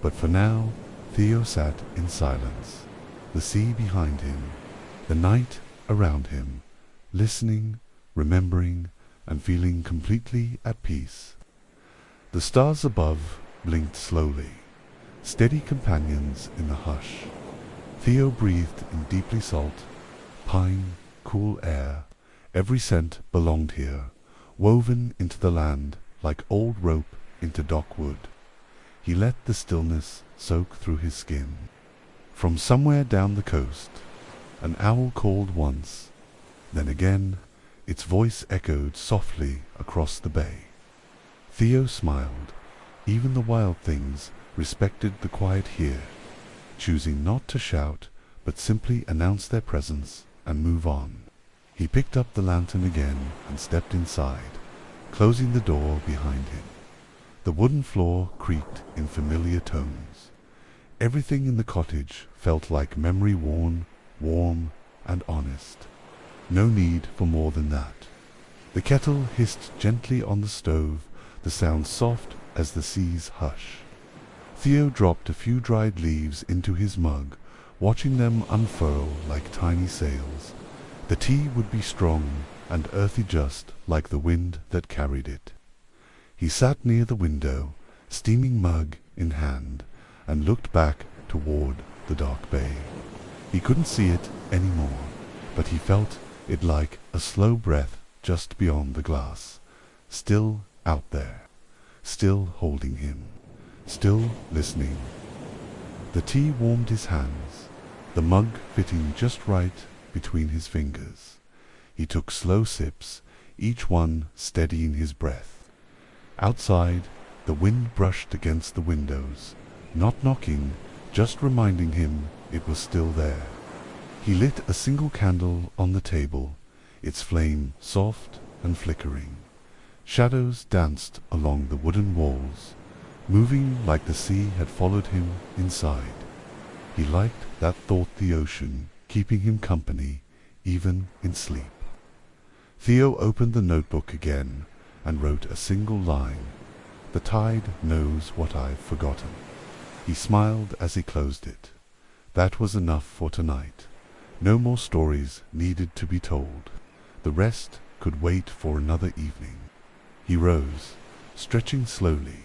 But for now, Theo sat in silence, the sea behind him, the night around him, listening, remembering, and feeling completely at peace. The stars above blinked slowly, steady companions in the hush. Theo breathed in deeply salt, pine, cool air. Every scent belonged here, woven into the land like old rope into dock wood. He let the stillness soak through his skin. From somewhere down the coast, an owl called once. Then again, its voice echoed softly across the bay. Theo smiled. Even the wild things respected the quiet here, choosing not to shout, but simply announce their presence and move on. He picked up the lantern again and stepped inside, closing the door behind him. The wooden floor creaked in familiar tones. Everything in the cottage felt like memory worn, warm, and honest. No need for more than that. The kettle hissed gently on the stove, the sound soft as the sea's hush. Theo dropped a few dried leaves into his mug, watching them unfurl like tiny sails. The tea would be strong and earthy, just like the wind that carried it. He sat near the window, steaming mug in hand, and looked back toward the dark bay. He couldn't see it any more, but he felt it like a slow breath just beyond the glass, still out there, still holding him, still listening. The tea warmed his hands, the mug fitting just right between his fingers. He took slow sips, each one steadying his breath. Outside, the wind brushed against the windows, not knocking, just reminding him it was still there. He lit a single candle on the table, its flame soft and flickering. Shadows danced along the wooden walls, moving like the sea had followed him inside. He liked that thought, the ocean keeping him company even in sleep. Theo opened the notebook again and wrote a single line. "The tide knows what I've forgotten." He smiled as he closed it. That was enough for tonight. No more stories needed to be told. The rest could wait for another evening. He rose, stretching slowly,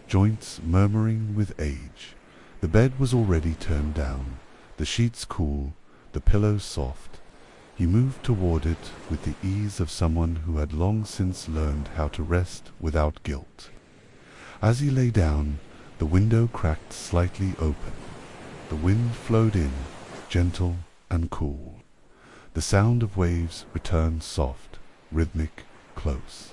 joints murmuring with age. The bed was already turned down, the sheets cool, the pillows soft. He moved toward it with the ease of someone who had long since learned how to rest without guilt. As he lay down, the window cracked slightly open. The wind flowed in, gentle and cool. The sound of waves returned soft, rhythmic, close.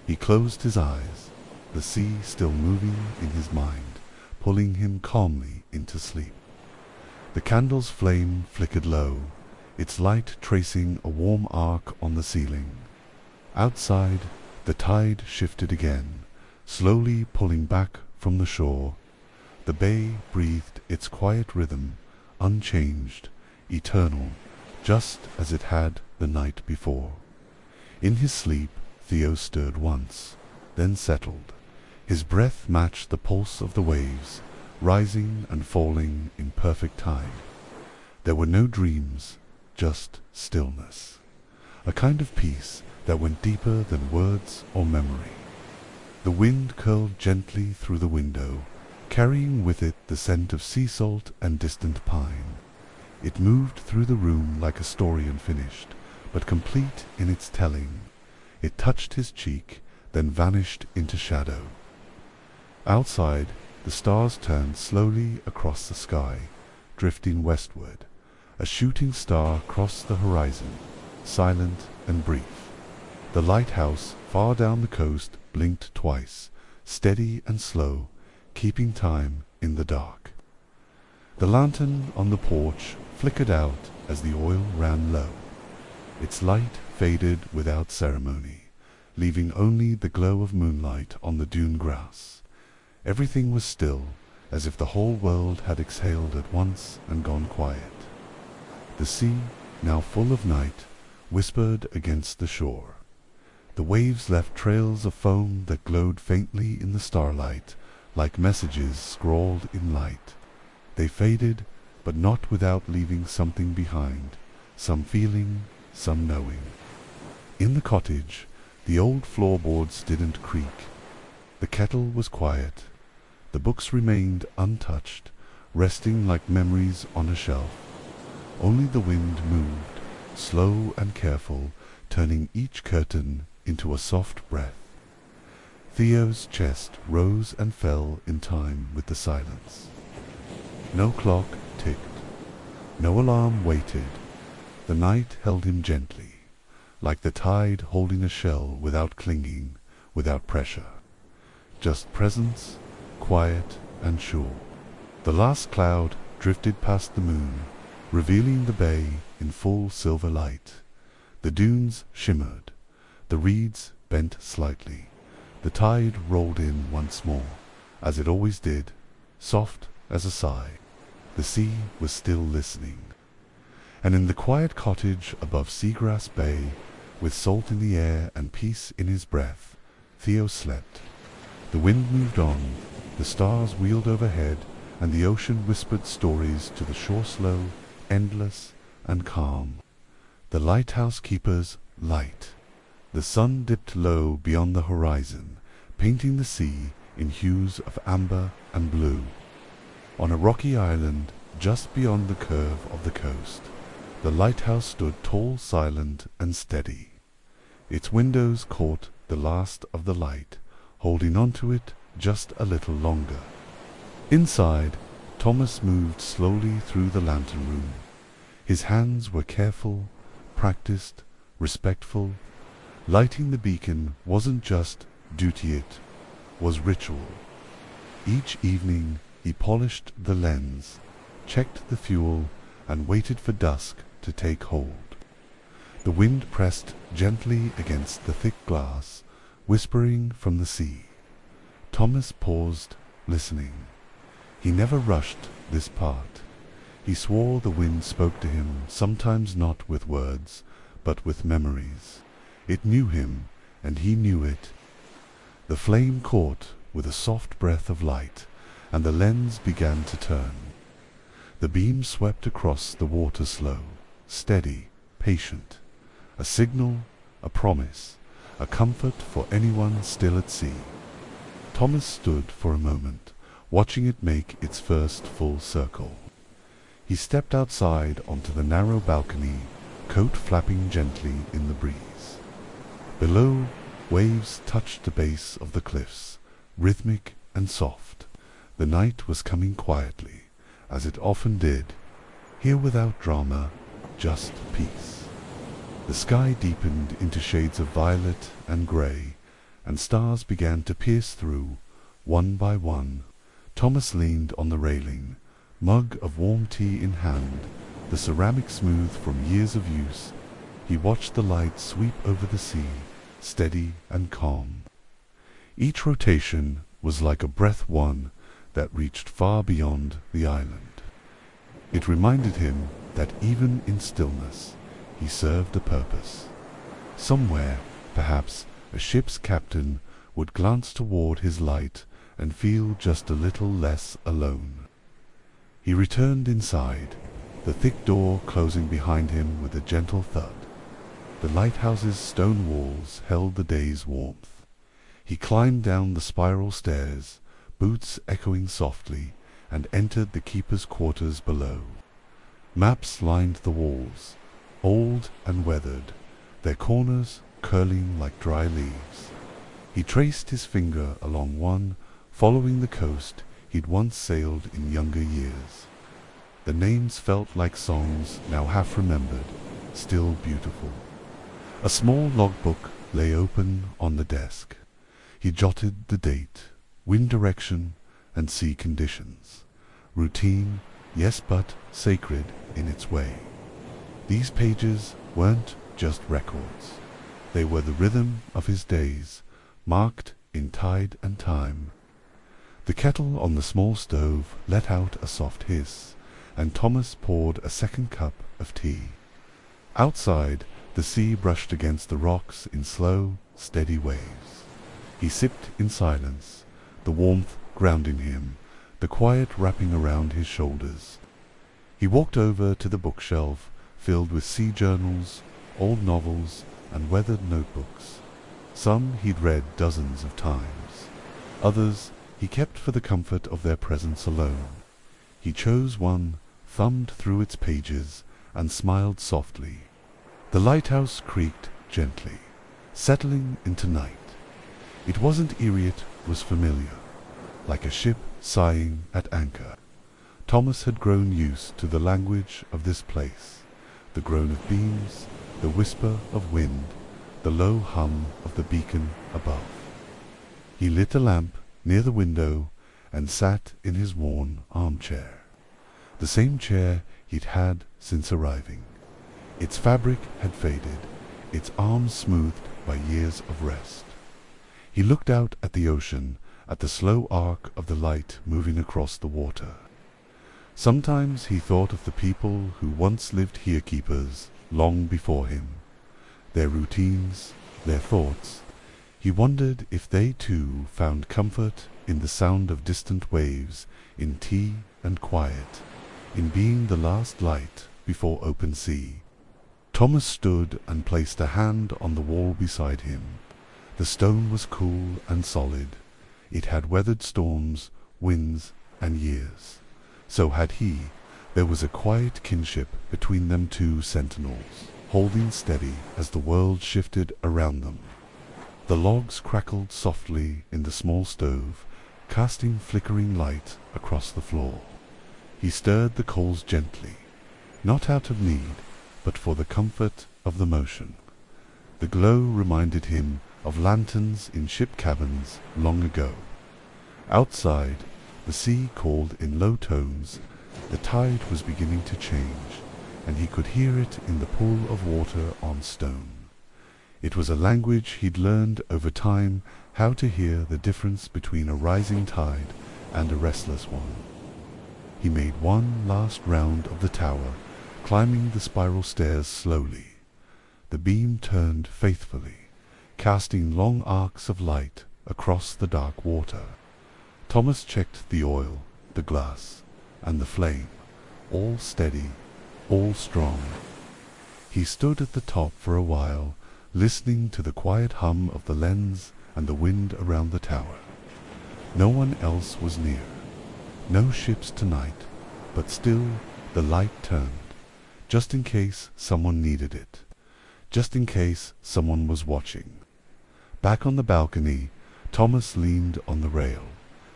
He closed his eyes, the sea still moving in his mind, pulling him calmly into sleep. The candle's flame flickered low, its light tracing a warm arc on the ceiling. Outside, the tide shifted again, slowly pulling back from the shore. The bay breathed its quiet rhythm, unchanged, eternal, just as it had the night before. In his sleep, Theo stirred once, then settled. His breath matched the pulse of the waves, rising and falling in perfect time. There were no dreams, just stillness, a kind of peace that went deeper than words or memory. The wind curled gently through the window, carrying with it the scent of sea salt and distant pine. It moved through the room like a story unfinished, but complete in its telling. It touched his cheek, then vanished into shadow. Outside, the stars turned slowly across the sky, drifting westward. A shooting star crossed the horizon, silent and brief. The lighthouse far down the coast blinked twice, steady and slow, keeping time in the dark. The lantern on the porch flickered out as the oil ran low. Its light faded without ceremony, leaving only the glow of moonlight on the dune grass. Everything was still, as if the whole world had exhaled at once and gone quiet. The sea, now full of night, whispered against the shore. The waves left trails of foam that glowed faintly in the starlight, like messages scrawled in light. They faded, but not without leaving something behind, some feeling, some knowing. In the cottage, the old floorboards didn't creak. The kettle was quiet. The books remained untouched, resting like memories on a shelf. Only the wind moved, slow and careful, turning each curtain into a soft breath. Theo's chest rose and fell in time with the silence. No clock ticked. No alarm waited. The night held him gently, like the tide holding a shell without clinging, without pressure. Just presence, quiet and sure. The last cloud drifted past the moon, revealing the bay in full silver light. The dunes shimmered. The reeds bent slightly. The tide rolled in once more, as it always did, soft as a sigh. The sea was still listening. And in the quiet cottage above Seagrass Bay, with salt in the air and peace in his breath, Theo slept. The wind moved on, the stars wheeled overhead, and the ocean whispered stories to the shore slow, endless, and calm. The lighthouse keeper's light. The sun dipped low beyond the horizon, painting the sea in hues of amber and blue. On a rocky island just beyond the curve of the coast, the lighthouse stood tall, silent, and steady. Its windows caught the last of the light, holding on to it just a little longer. Inside, Thomas moved slowly through the lantern room. His hands were careful, practiced, respectful. Lighting the beacon wasn't just duty, it was ritual. Each evening he polished the lens, checked the fuel, and waited for dusk to take hold. The wind pressed gently against the thick glass, whispering from the sea. Thomas paused, listening. He never rushed this part. He swore the wind spoke to him, sometimes not with words, but with memories. It knew him, and he knew it. The flame caught with a soft breath of light, and the lens began to turn. The beam swept across the water slow, steady, patient. A signal, a promise, a comfort for anyone still at sea. Thomas stood for a moment, watching it make its first full circle. He stepped outside onto the narrow balcony, coat flapping gently in the breeze. Below, waves touched the base of the cliffs, rhythmic and soft. The night was coming quietly, as it often did, here without drama, just peace. The sky deepened into shades of violet and grey, and stars began to pierce through, one by one. Thomas leaned on the railing, mug of warm tea in hand, the ceramic smooth from years of use. He watched the light sweep over the sea, steady and calm. Each rotation was like a breath one that reached far beyond the island. It reminded him that even in stillness he served a purpose. Somewhere, perhaps, a ship's captain would glance toward his light and feel just a little less alone. He returned inside, the thick door closing behind him with a gentle thud. The lighthouse's stone walls held the day's warmth. He climbed down the spiral stairs, boots echoing softly, and entered the keeper's quarters below. Maps lined the walls, old and weathered, their corners curling like dry leaves. He traced his finger along one, following the coast he'd once sailed in younger years. The names felt like songs now half remembered, still beautiful. A small logbook lay open on the desk. He jotted the date, wind direction, and sea conditions. Routine, yes, but sacred in its way. These pages weren't just records. They were the rhythm of his days, marked in tide and time. The kettle on the small stove let out a soft hiss, and Thomas poured a second cup of tea. Outside, the sea brushed against the rocks in slow, steady waves. He sipped in silence, the warmth grounding him, the quiet wrapping around his shoulders. He walked over to the bookshelf, filled with sea journals, old novels, and weathered notebooks. Some he'd read dozens of times. Others he kept for the comfort of their presence alone. He chose one, thumbed through its pages, and smiled softly. The lighthouse creaked gently, settling into night. It wasn't eerie, it was familiar, like a ship sighing at anchor. Thomas had grown used to the language of this place, the groan of beams, the whisper of wind, the low hum of the beacon above. He lit a lamp near the window and sat in his worn armchair, the same chair he'd had since arriving. Its fabric had faded, its arms smoothed by years of rest. He looked out at the ocean, at the slow arc of the light moving across the water. Sometimes he thought of the people who once lived here, keepers, long before him. Their routines, their thoughts. He wondered if they too found comfort in the sound of distant waves, in tea and quiet, in being the last light before open sea. Thomas stood and placed a hand on the wall beside him. The stone was cool and solid. It had weathered storms, winds, and years. So had he. There was a quiet kinship between them two sentinels, holding steady as the world shifted around them. The logs crackled softly in the small stove, casting flickering light across the floor. He stirred the coals gently, not out of need, but for the comfort of the motion. The glow reminded him of lanterns in ship cabins long ago. Outside, the sea called in low tones. The tide was beginning to change, and he could hear it in the pool of water on stone. It was a language he'd learned over time, how to hear the difference between a rising tide and a restless one. He made one last round of the tower, climbing the spiral stairs slowly. The beam turned faithfully, casting long arcs of light across the dark water. Thomas checked the oil, the glass, and the flame, all steady, all strong. He stood at the top for a while, listening to the quiet hum of the lens and the wind around the tower. No one else was near, no ships tonight, but still the light turned, just in case someone needed it, just in case someone was watching. Back on the balcony, Thomas leaned on the rail,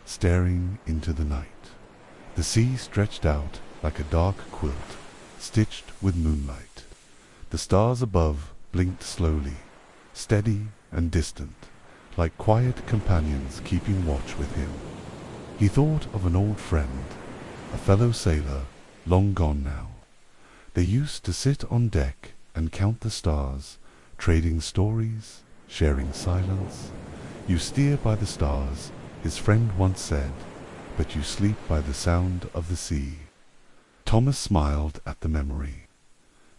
staring into the night. The sea stretched out like a dark quilt, stitched with moonlight. The stars above blinked slowly, steady and distant, like quiet companions keeping watch with him. He thought of an old friend, a fellow sailor, long gone now. They used to sit on deck and count the stars, trading stories, sharing silence. You steer by the stars, his friend once said, but you sleep by the sound of the sea. Thomas smiled at the memory.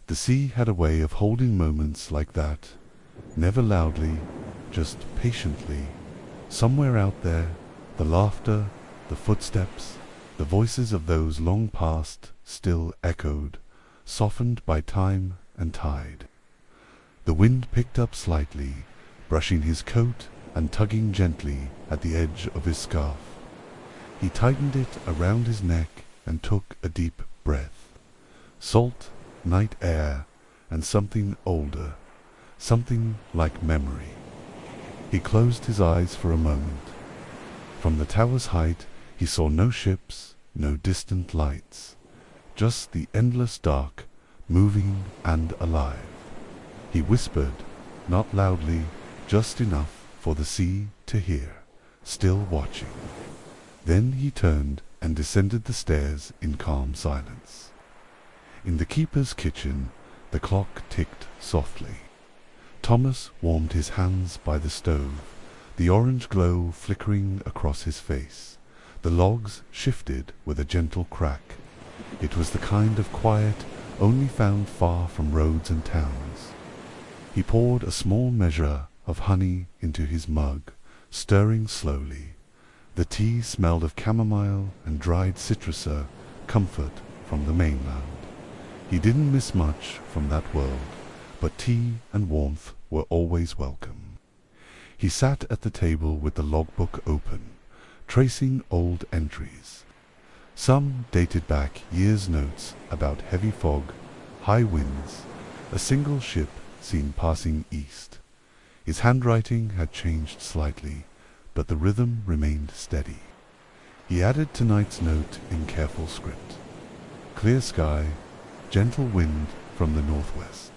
The sea had a way of holding moments like that, never loudly, just patiently, somewhere out there, The laughter, the footsteps, the voices of those long past still echoed, softened by time and tide. The wind picked up slightly, brushing his coat and tugging gently at the edge of his scarf. He tightened it around his neck and took a deep breath. Salt, night air, and something older, something like memory. He closed his eyes for a moment. From the tower's height he saw no ships, no distant lights, just the endless dark, moving and alive. He whispered, not loudly, just enough for the sea to hear, still watching. Then he turned and descended the stairs in calm silence. In the keeper's kitchen the clock ticked softly. Thomas warmed his hands by the stove, the orange glow flickering across his face. The logs shifted with a gentle crack. It was the kind of quiet only found far from roads and towns. He poured a small measure of honey into his mug, stirring slowly. The tea smelled of chamomile and dried citrusa, comfort from the mainland. He didn't miss much from that world, but tea and warmth were always welcome. He sat at the table with the logbook open, tracing old entries. Some dated back years' notes about heavy fog, high winds, a single ship seen passing east. His handwriting had changed slightly, but the rhythm remained steady. He added tonight's note in careful script. Clear sky, gentle wind from the northwest.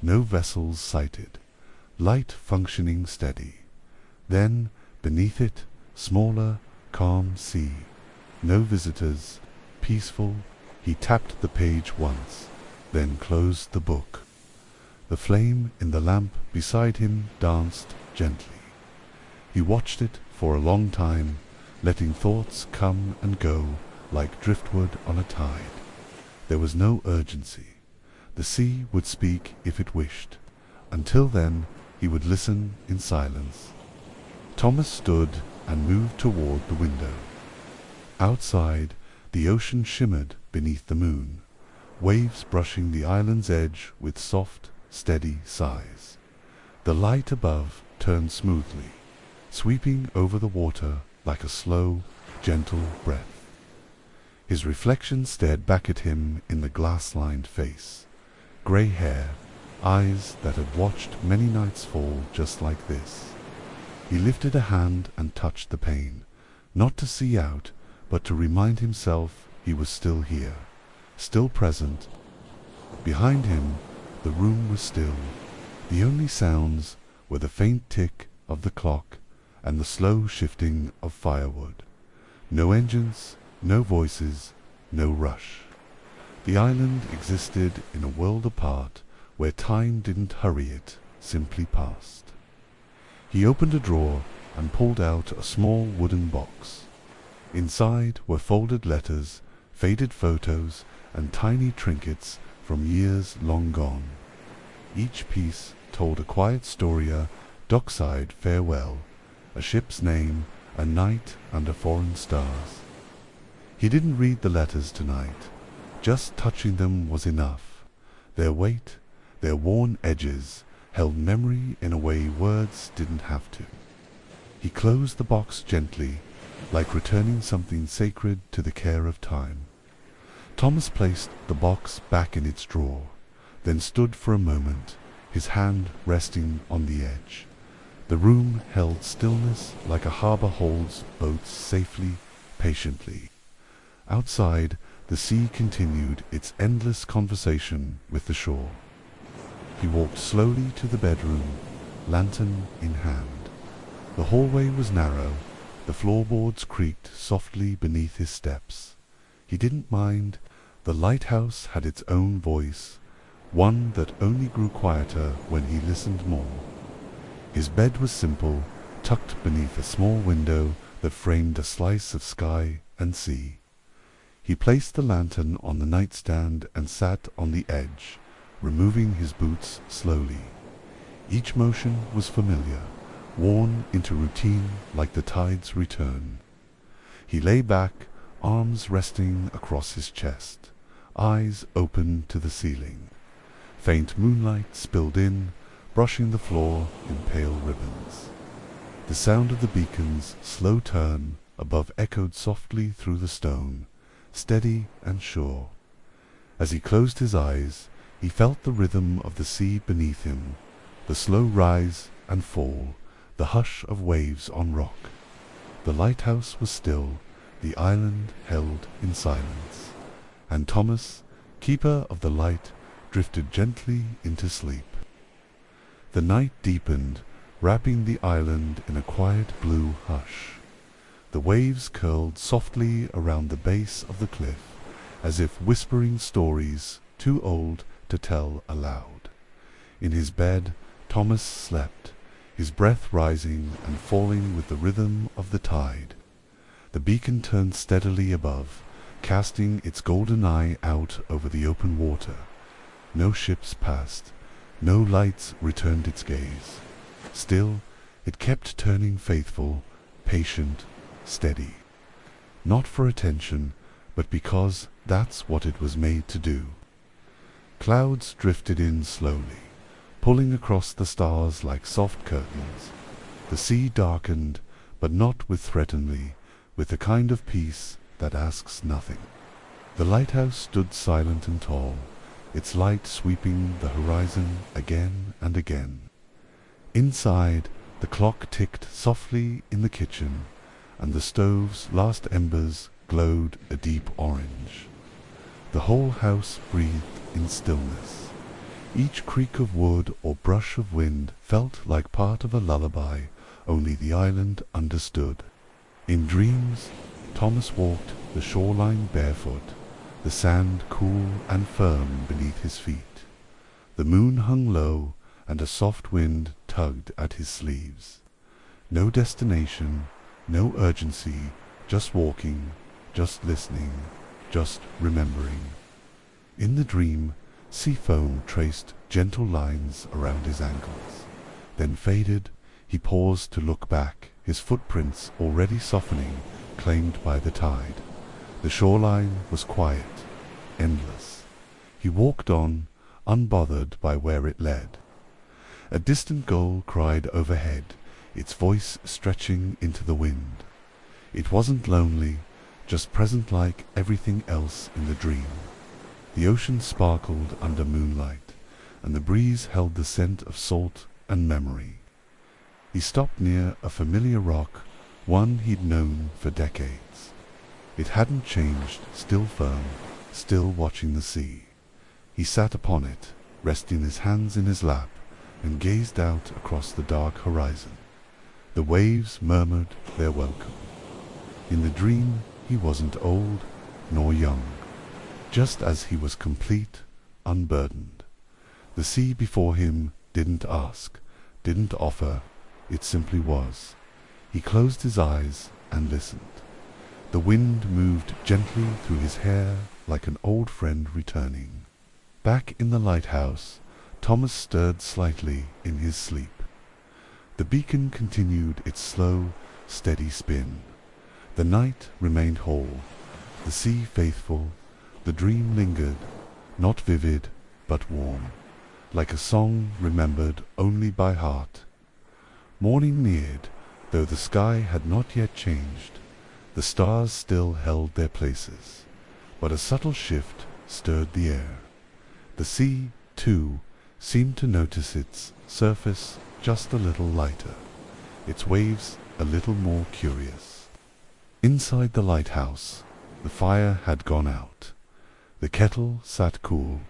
No vessels sighted. Light functioning steady. Then, beneath it, smaller, calm sea. No visitors. Peaceful. He tapped the page once, then closed the book. The flame in the lamp beside him danced gently. He watched it for a long time, letting thoughts come and go like driftwood on a tide. There was no urgency. The sea would speak if it wished. Until then, he would listen in silence. Thomas stood and moved toward the window. Outside, the ocean shimmered beneath the moon, waves brushing the island's edge with soft, steady sighs. The light above turned smoothly, sweeping over the water like a slow, gentle breath. His reflection stared back at him in the glass-lined face. Grey hair, eyes that had watched many nights fall just like this. He lifted a hand and touched the pane, not to see out, but to remind himself he was still here, still present. Behind him, the room was still. The only sounds were the faint tick of the clock and the slow shifting of firewood. No engines, no voices, no rush. The island existed in a world apart, where time didn't hurry it, simply passed. He opened a drawer and pulled out a small wooden box. Inside were folded letters, faded photos, and tiny trinkets from years long gone. Each piece told a quiet story: a dockside farewell, a ship's name, a night under foreign stars. He didn't read the letters tonight. Just touching them was enough. Their weight, their worn edges, held memory in a way words didn't have to. He closed the box gently, like returning something sacred to the care of time. Thomas placed the box back in its drawer, then stood for a moment, his hand resting on the edge. The room held stillness like a harbor holds boats safely, patiently. Outside, the sea continued its endless conversation with the shore. He walked slowly to the bedroom, lantern in hand. The hallway was narrow, the floorboards creaked softly beneath his steps. He didn't mind. The lighthouse had its own voice, one that only grew quieter when he listened more. His bed was simple, tucked beneath a small window that framed a slice of sky and sea. He placed the lantern on the nightstand and sat on the edge, removing his boots slowly. Each motion was familiar, worn into routine like the tide's return. He lay back, arms resting across his chest, eyes open to the ceiling. Faint moonlight spilled in, brushing the floor in pale ribbons. The sound of the beacon's slow turn above echoed softly through the stone, steady and sure. As he closed his eyes, he felt the rhythm of the sea beneath him, the slow rise and fall, the hush of waves on rock. The lighthouse was still, the island held in silence, and Thomas, keeper of the light, drifted gently into sleep. The night deepened, wrapping the island in a quiet blue hush. The waves curled softly around the base of the cliff, as if whispering stories too old to tell aloud. In his bed, Thomas slept, his breath rising and falling with the rhythm of the tide. The beacon turned steadily above, casting its golden eye out over the open water. No ships passed, no lights returned its gaze. Still, it kept turning faithful, patient, steady. Not for attention, but because that's what it was made to do. Clouds drifted in slowly, pulling across the stars like soft curtains. The sea darkened, but not threateningly, with the kind of peace that asks nothing. The lighthouse stood silent and tall, its light sweeping the horizon again and again. Inside, the clock ticked softly in the kitchen, and the stove's last embers glowed a deep orange. The whole house breathed in stillness. Each creak of wood or brush of wind felt like part of a lullaby only the island understood. In dreams, Thomas walked the shoreline barefoot, the sand cool and firm beneath his feet. The moon hung low, and a soft wind tugged at his sleeves. No destination, no urgency, just walking, just listening, just remembering. In the dream, sea foam traced gentle lines around his ankles, then faded. He paused to look back, his footprints already softening, claimed by the tide. The shoreline was quiet, endless. He walked on, unbothered by where it led. A distant gull cried overhead, its voice stretching into the wind. It wasn't lonely, just present like everything else in the dream. The ocean sparkled under moonlight, and the breeze held the scent of salt and memory. He stopped near a familiar rock, one he'd known for decades. It hadn't changed, still firm, still watching the sea. He sat upon it, resting his hands in his lap, and gazed out across the dark horizon. The waves murmured their welcome. In the dream, he wasn't old nor young, just as he was complete, unburdened. The sea before him didn't ask, didn't offer, it simply was. He closed his eyes and listened. The wind moved gently through his hair like an old friend returning. Back in the lighthouse, Thomas stirred slightly in his sleep. The beacon continued its slow, steady spin. The night remained whole, the sea faithful, the dream lingered, not vivid, but warm, like a song remembered only by heart. Morning neared, though the sky had not yet changed. The stars still held their places, but a subtle shift stirred the air. The sea, too, seemed to notice its surface just a little lighter, its waves a little more curious. Inside the lighthouse, the fire had gone out. The kettle sat cool,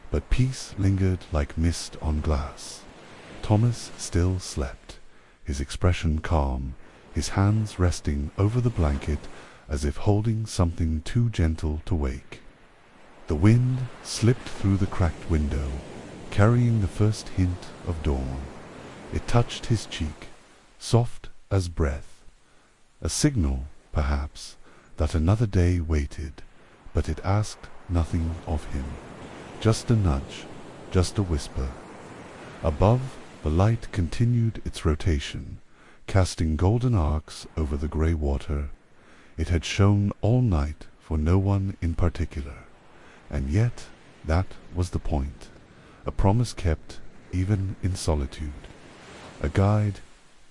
but peace lingered like mist on glass. Thomas still slept, his expression calm, his hands resting over the blanket as if holding something too gentle to wake. The wind slipped through the cracked window, carrying the first hint of dawn. It touched his cheek, soft as breath. A signal, perhaps, that another day waited, but it asked nothing of him. Just a nudge, just a whisper. Above, the light continued its rotation, casting golden arcs over the grey water. It had shone all night for no one in particular, and yet that was the point. A promise kept even in solitude, a guide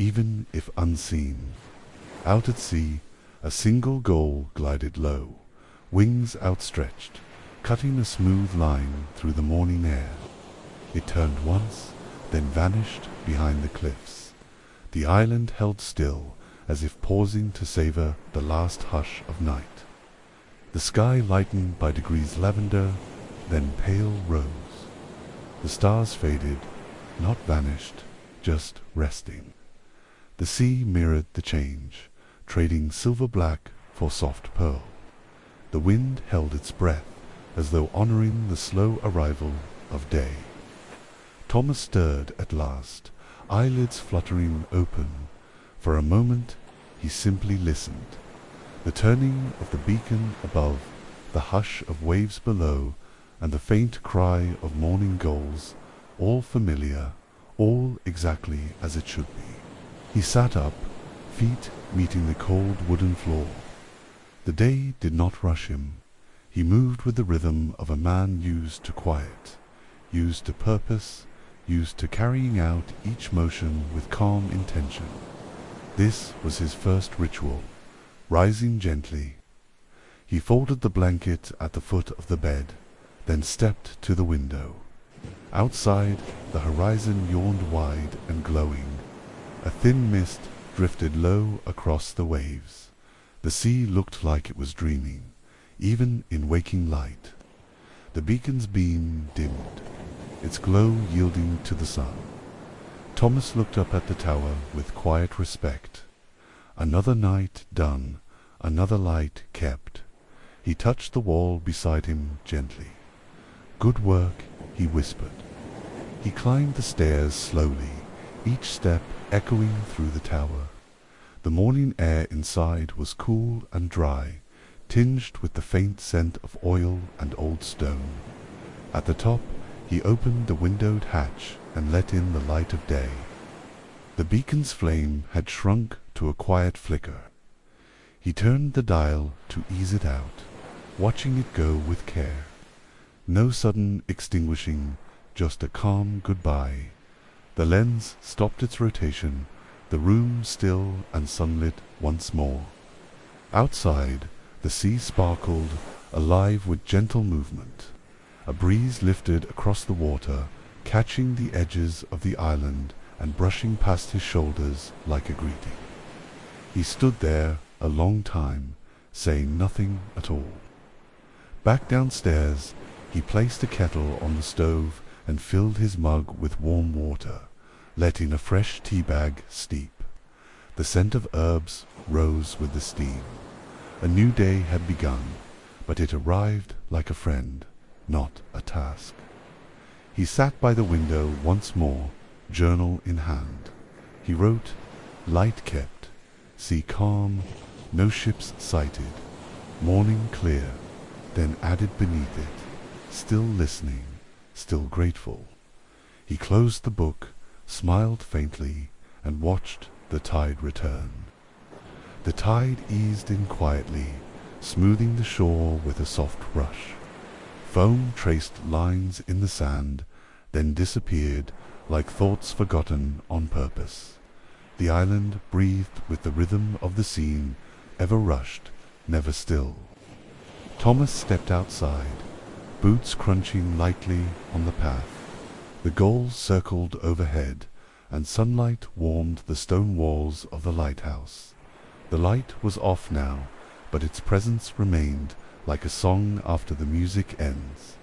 even if unseen. Out at sea, a single gull glided low, wings outstretched, cutting a smooth line through the morning air. It turned once, then vanished behind the cliffs. The island held still, as if pausing to savor the last hush of night. The sky lightened by degrees lavender, then pale rose. The stars faded, not vanished, just resting. The sea mirrored the change, trading silver black for soft pearl. The wind held its breath, as though honoring the slow arrival of day. Thomas stirred at last, eyelids fluttering open. For a moment he simply listened. The turning of the beacon above, the hush of waves below, and the faint cry of morning gulls, all familiar, all exactly as it should be. He sat up, feet meeting the cold wooden floor. The day did not rush him. He moved with the rhythm of a man used to quiet, used to purpose, used to carrying out each motion with calm intention. This was his first ritual, rising gently. He folded the blanket at the foot of the bed, then stepped to the window. Outside, the horizon yawned wide and glowing. A thin mist drifted low across the waves. The sea looked like it was dreaming, even in waking light. The beacon's beam dimmed, its glow yielding to the sun. Thomas looked up at the tower with quiet respect. Another night done, another light kept. He touched the wall beside him gently. "Good work," he whispered. He climbed the stairs slowly, each step echoing through the tower. The morning air inside was cool and dry, tinged with the faint scent of oil and old stone. At the top, he opened the windowed hatch and let in the light of day. The beacon's flame had shrunk to a quiet flicker. He turned the dial to ease it out, watching it go with care. No sudden extinguishing, just a calm goodbye. The lens stopped its rotation, the room still and sunlit once more. Outside, the sea sparkled, alive with gentle movement. A breeze lifted across the water, catching the edges of the island and brushing past his shoulders like a greeting. He stood there a long time, saying nothing at all. Back downstairs, he placed a kettle on the stove and filled his mug with warm water, letting a fresh tea bag steep. The scent of herbs rose with the steam. A new day had begun, but it arrived like a friend, not a task. He sat by the window once more, journal in hand. He wrote, "Light kept, sea calm, no ships sighted, morning clear," then added beneath it, "Still listening, still grateful." He closed the book, smiled faintly, and watched the tide return. The tide eased in quietly, smoothing the shore with a soft rush. Foam traced lines in the sand, then disappeared like thoughts forgotten on purpose. The island breathed with the rhythm of the scene, ever rushed, never still. Thomas stepped outside, boots crunching lightly on the path. The gulls circled overhead, and sunlight warmed the stone walls of the lighthouse. The light was off now, but its presence remained, like a song after the music ends.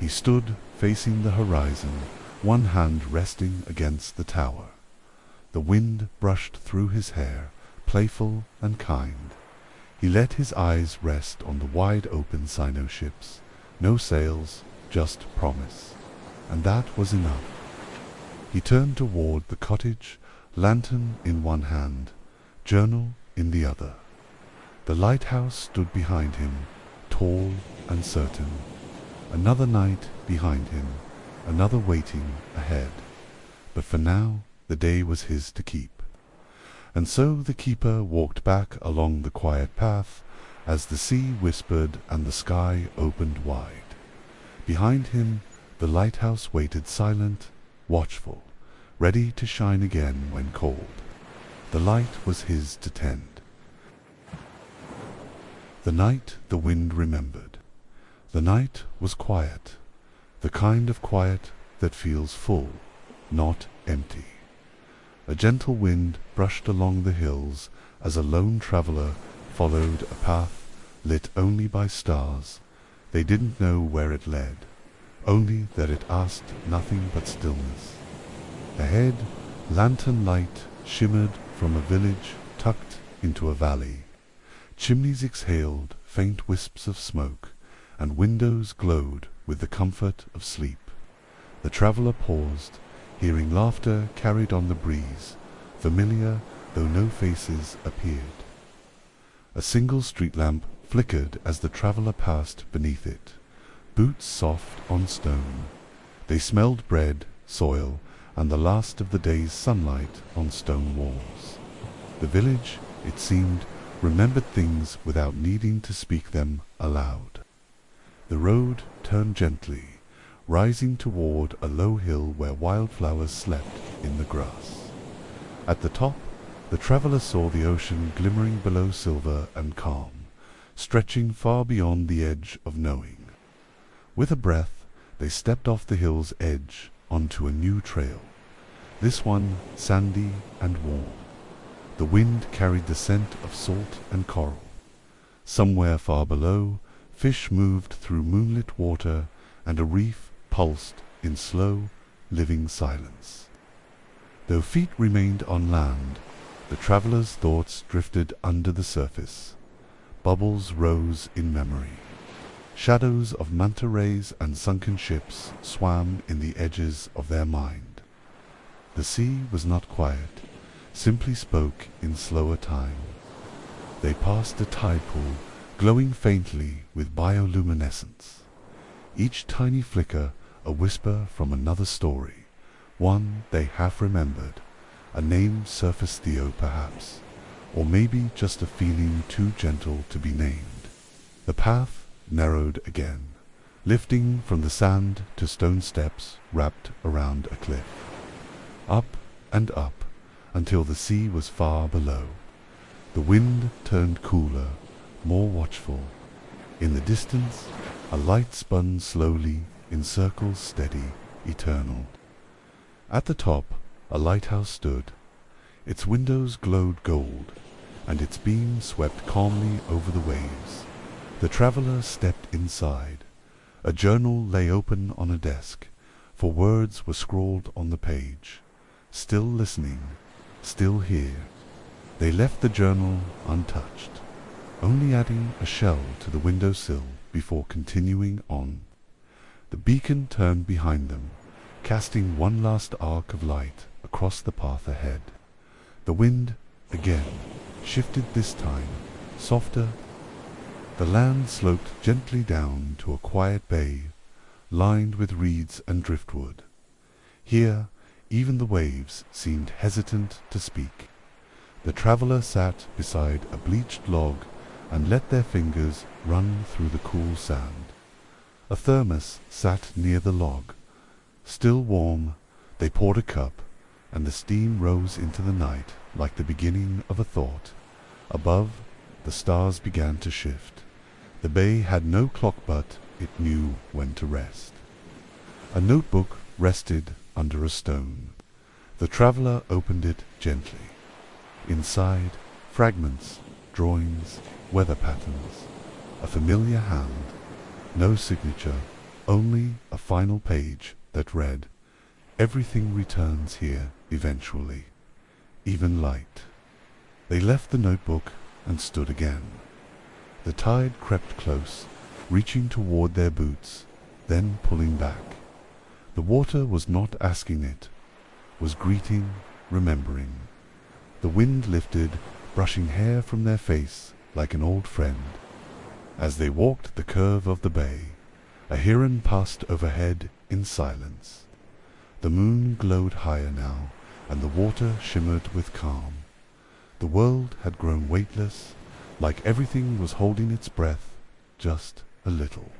He stood facing the horizon, one hand resting against the tower. The wind brushed through his hair, playful and kind. He let his eyes rest on the wide-open cyno-ships. No sails, just promise. And that was enough. He turned toward the cottage, lantern in one hand, journal in the other. The lighthouse stood behind him, tall and certain. Another night behind him, another waiting ahead. But for now, the day was his to keep. And so the keeper walked back along the quiet path as the sea whispered and the sky opened wide. Behind him, the lighthouse waited silent, watchful, ready to shine again when called. The light was his to tend. The night the wind remembered. The night was quiet, the kind of quiet that feels full, not empty. A gentle wind brushed along the hills as a lone traveler followed a path lit only by stars. They didn't know where it led, only that it asked nothing but stillness. Ahead, lantern light shimmered from a village tucked into a valley. Chimneys exhaled faint wisps of smoke, and windows glowed with the comfort of sleep. The traveller paused, hearing laughter carried on the breeze, familiar though no faces appeared. A single street lamp flickered as the traveller passed beneath it, boots soft on stone. They smelled bread, soil, and the last of the day's sunlight on stone walls. The village, it seemed, remembered things without needing to speak them aloud. The road turned gently, rising toward a low hill where wildflowers slept in the grass. At the top, the traveller saw the ocean glimmering below silver and calm, stretching far beyond the edge of knowing. With a breath, they stepped off the hill's edge onto a new trail, this one sandy and warm. The wind carried the scent of salt and coral. Somewhere far below, fish moved through moonlit water, and a reef pulsed in slow, living silence. Though feet remained on land, the traveller's thoughts drifted under the surface. Bubbles rose in memory. Shadows of manta rays and sunken ships swam in the edges of their mind. The sea was not quiet, simply spoke in slower time. They passed a tide pool, glowing faintly with bioluminescence. Each tiny flicker a whisper from another story, one they half remembered, a name surfaced Theo perhaps, or maybe just a feeling too gentle to be named. The path narrowed again, lifting from the sand to stone steps wrapped around a cliff. Up and up, until the sea was far below. The wind turned cooler, more watchful. In the distance, a light spun slowly in circles steady, eternal. At the top, a lighthouse stood. Its windows glowed gold, and its beams swept calmly over the waves. The traveller stepped inside. A journal lay open on a desk, for words were scrawled on the page. Still listening, still here. They left the journal untouched, only adding a shell to the windowsill before continuing on. The beacon turned behind them, casting one last arc of light across the path ahead. The wind, again, shifted this time, softer. The land sloped gently down to a quiet bay, lined with reeds and driftwood. Here, even the waves seemed hesitant to speak. The traveller sat beside a bleached log and let their fingers run through the cool sand. A thermos sat near the log. Still warm, they poured a cup, and the steam rose into the night like the beginning of a thought. Above, the stars began to shift. The bay had no clock, but it knew when to rest. A notebook rested under a stone. The traveller opened it gently. Inside, fragments, drawings, weather patterns. A familiar hand. No signature, only a final page that read, "Everything returns here eventually, even light." They left the notebook and stood again. The tide crept close, reaching toward their boots, then pulling back. The water was not asking it, was greeting, remembering. The wind lifted, brushing hair from their face like an old friend. As they walked the curve of the bay, a heron passed overhead in silence. The moon glowed higher now, and the water shimmered with calm. The world had grown weightless, like everything was holding its breath just a little.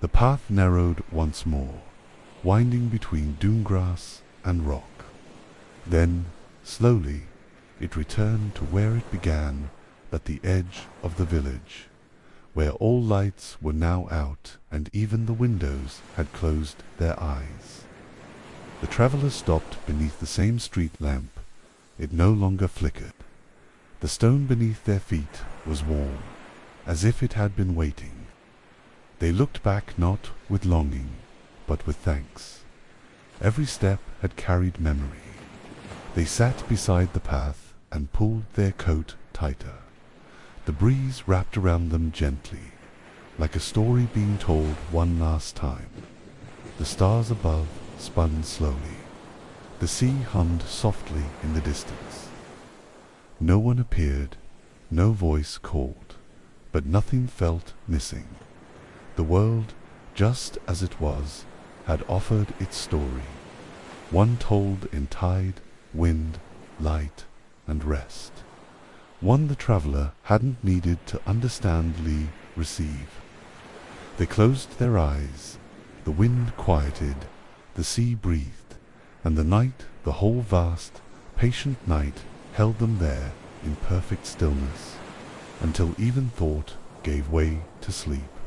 The path narrowed once more, winding between dune grass and rock. Then, slowly, it returned to where it began, at the edge of the village, where all lights were now out and even the windows had closed their eyes. The travelers stopped beneath the same street lamp. It no longer flickered. The stone beneath their feet was warm, as if it had been waiting. They looked back not with longing, but with thanks. Every step had carried memory. They sat beside the path and pulled their coat tighter. The breeze wrapped around them gently, like a story being told one last time. The stars above spun slowly. The sea hummed softly in the distance. No one appeared, no voice called, but nothing felt missing. The world, just as it was, had offered its story, one told in tide, wind, light, and rest. One the traveler hadn't needed to understandly receive. They closed their eyes, the wind quieted, the sea breathed, and the night, the whole vast, patient night, held them there in perfect stillness, until even thought gave way to sleep.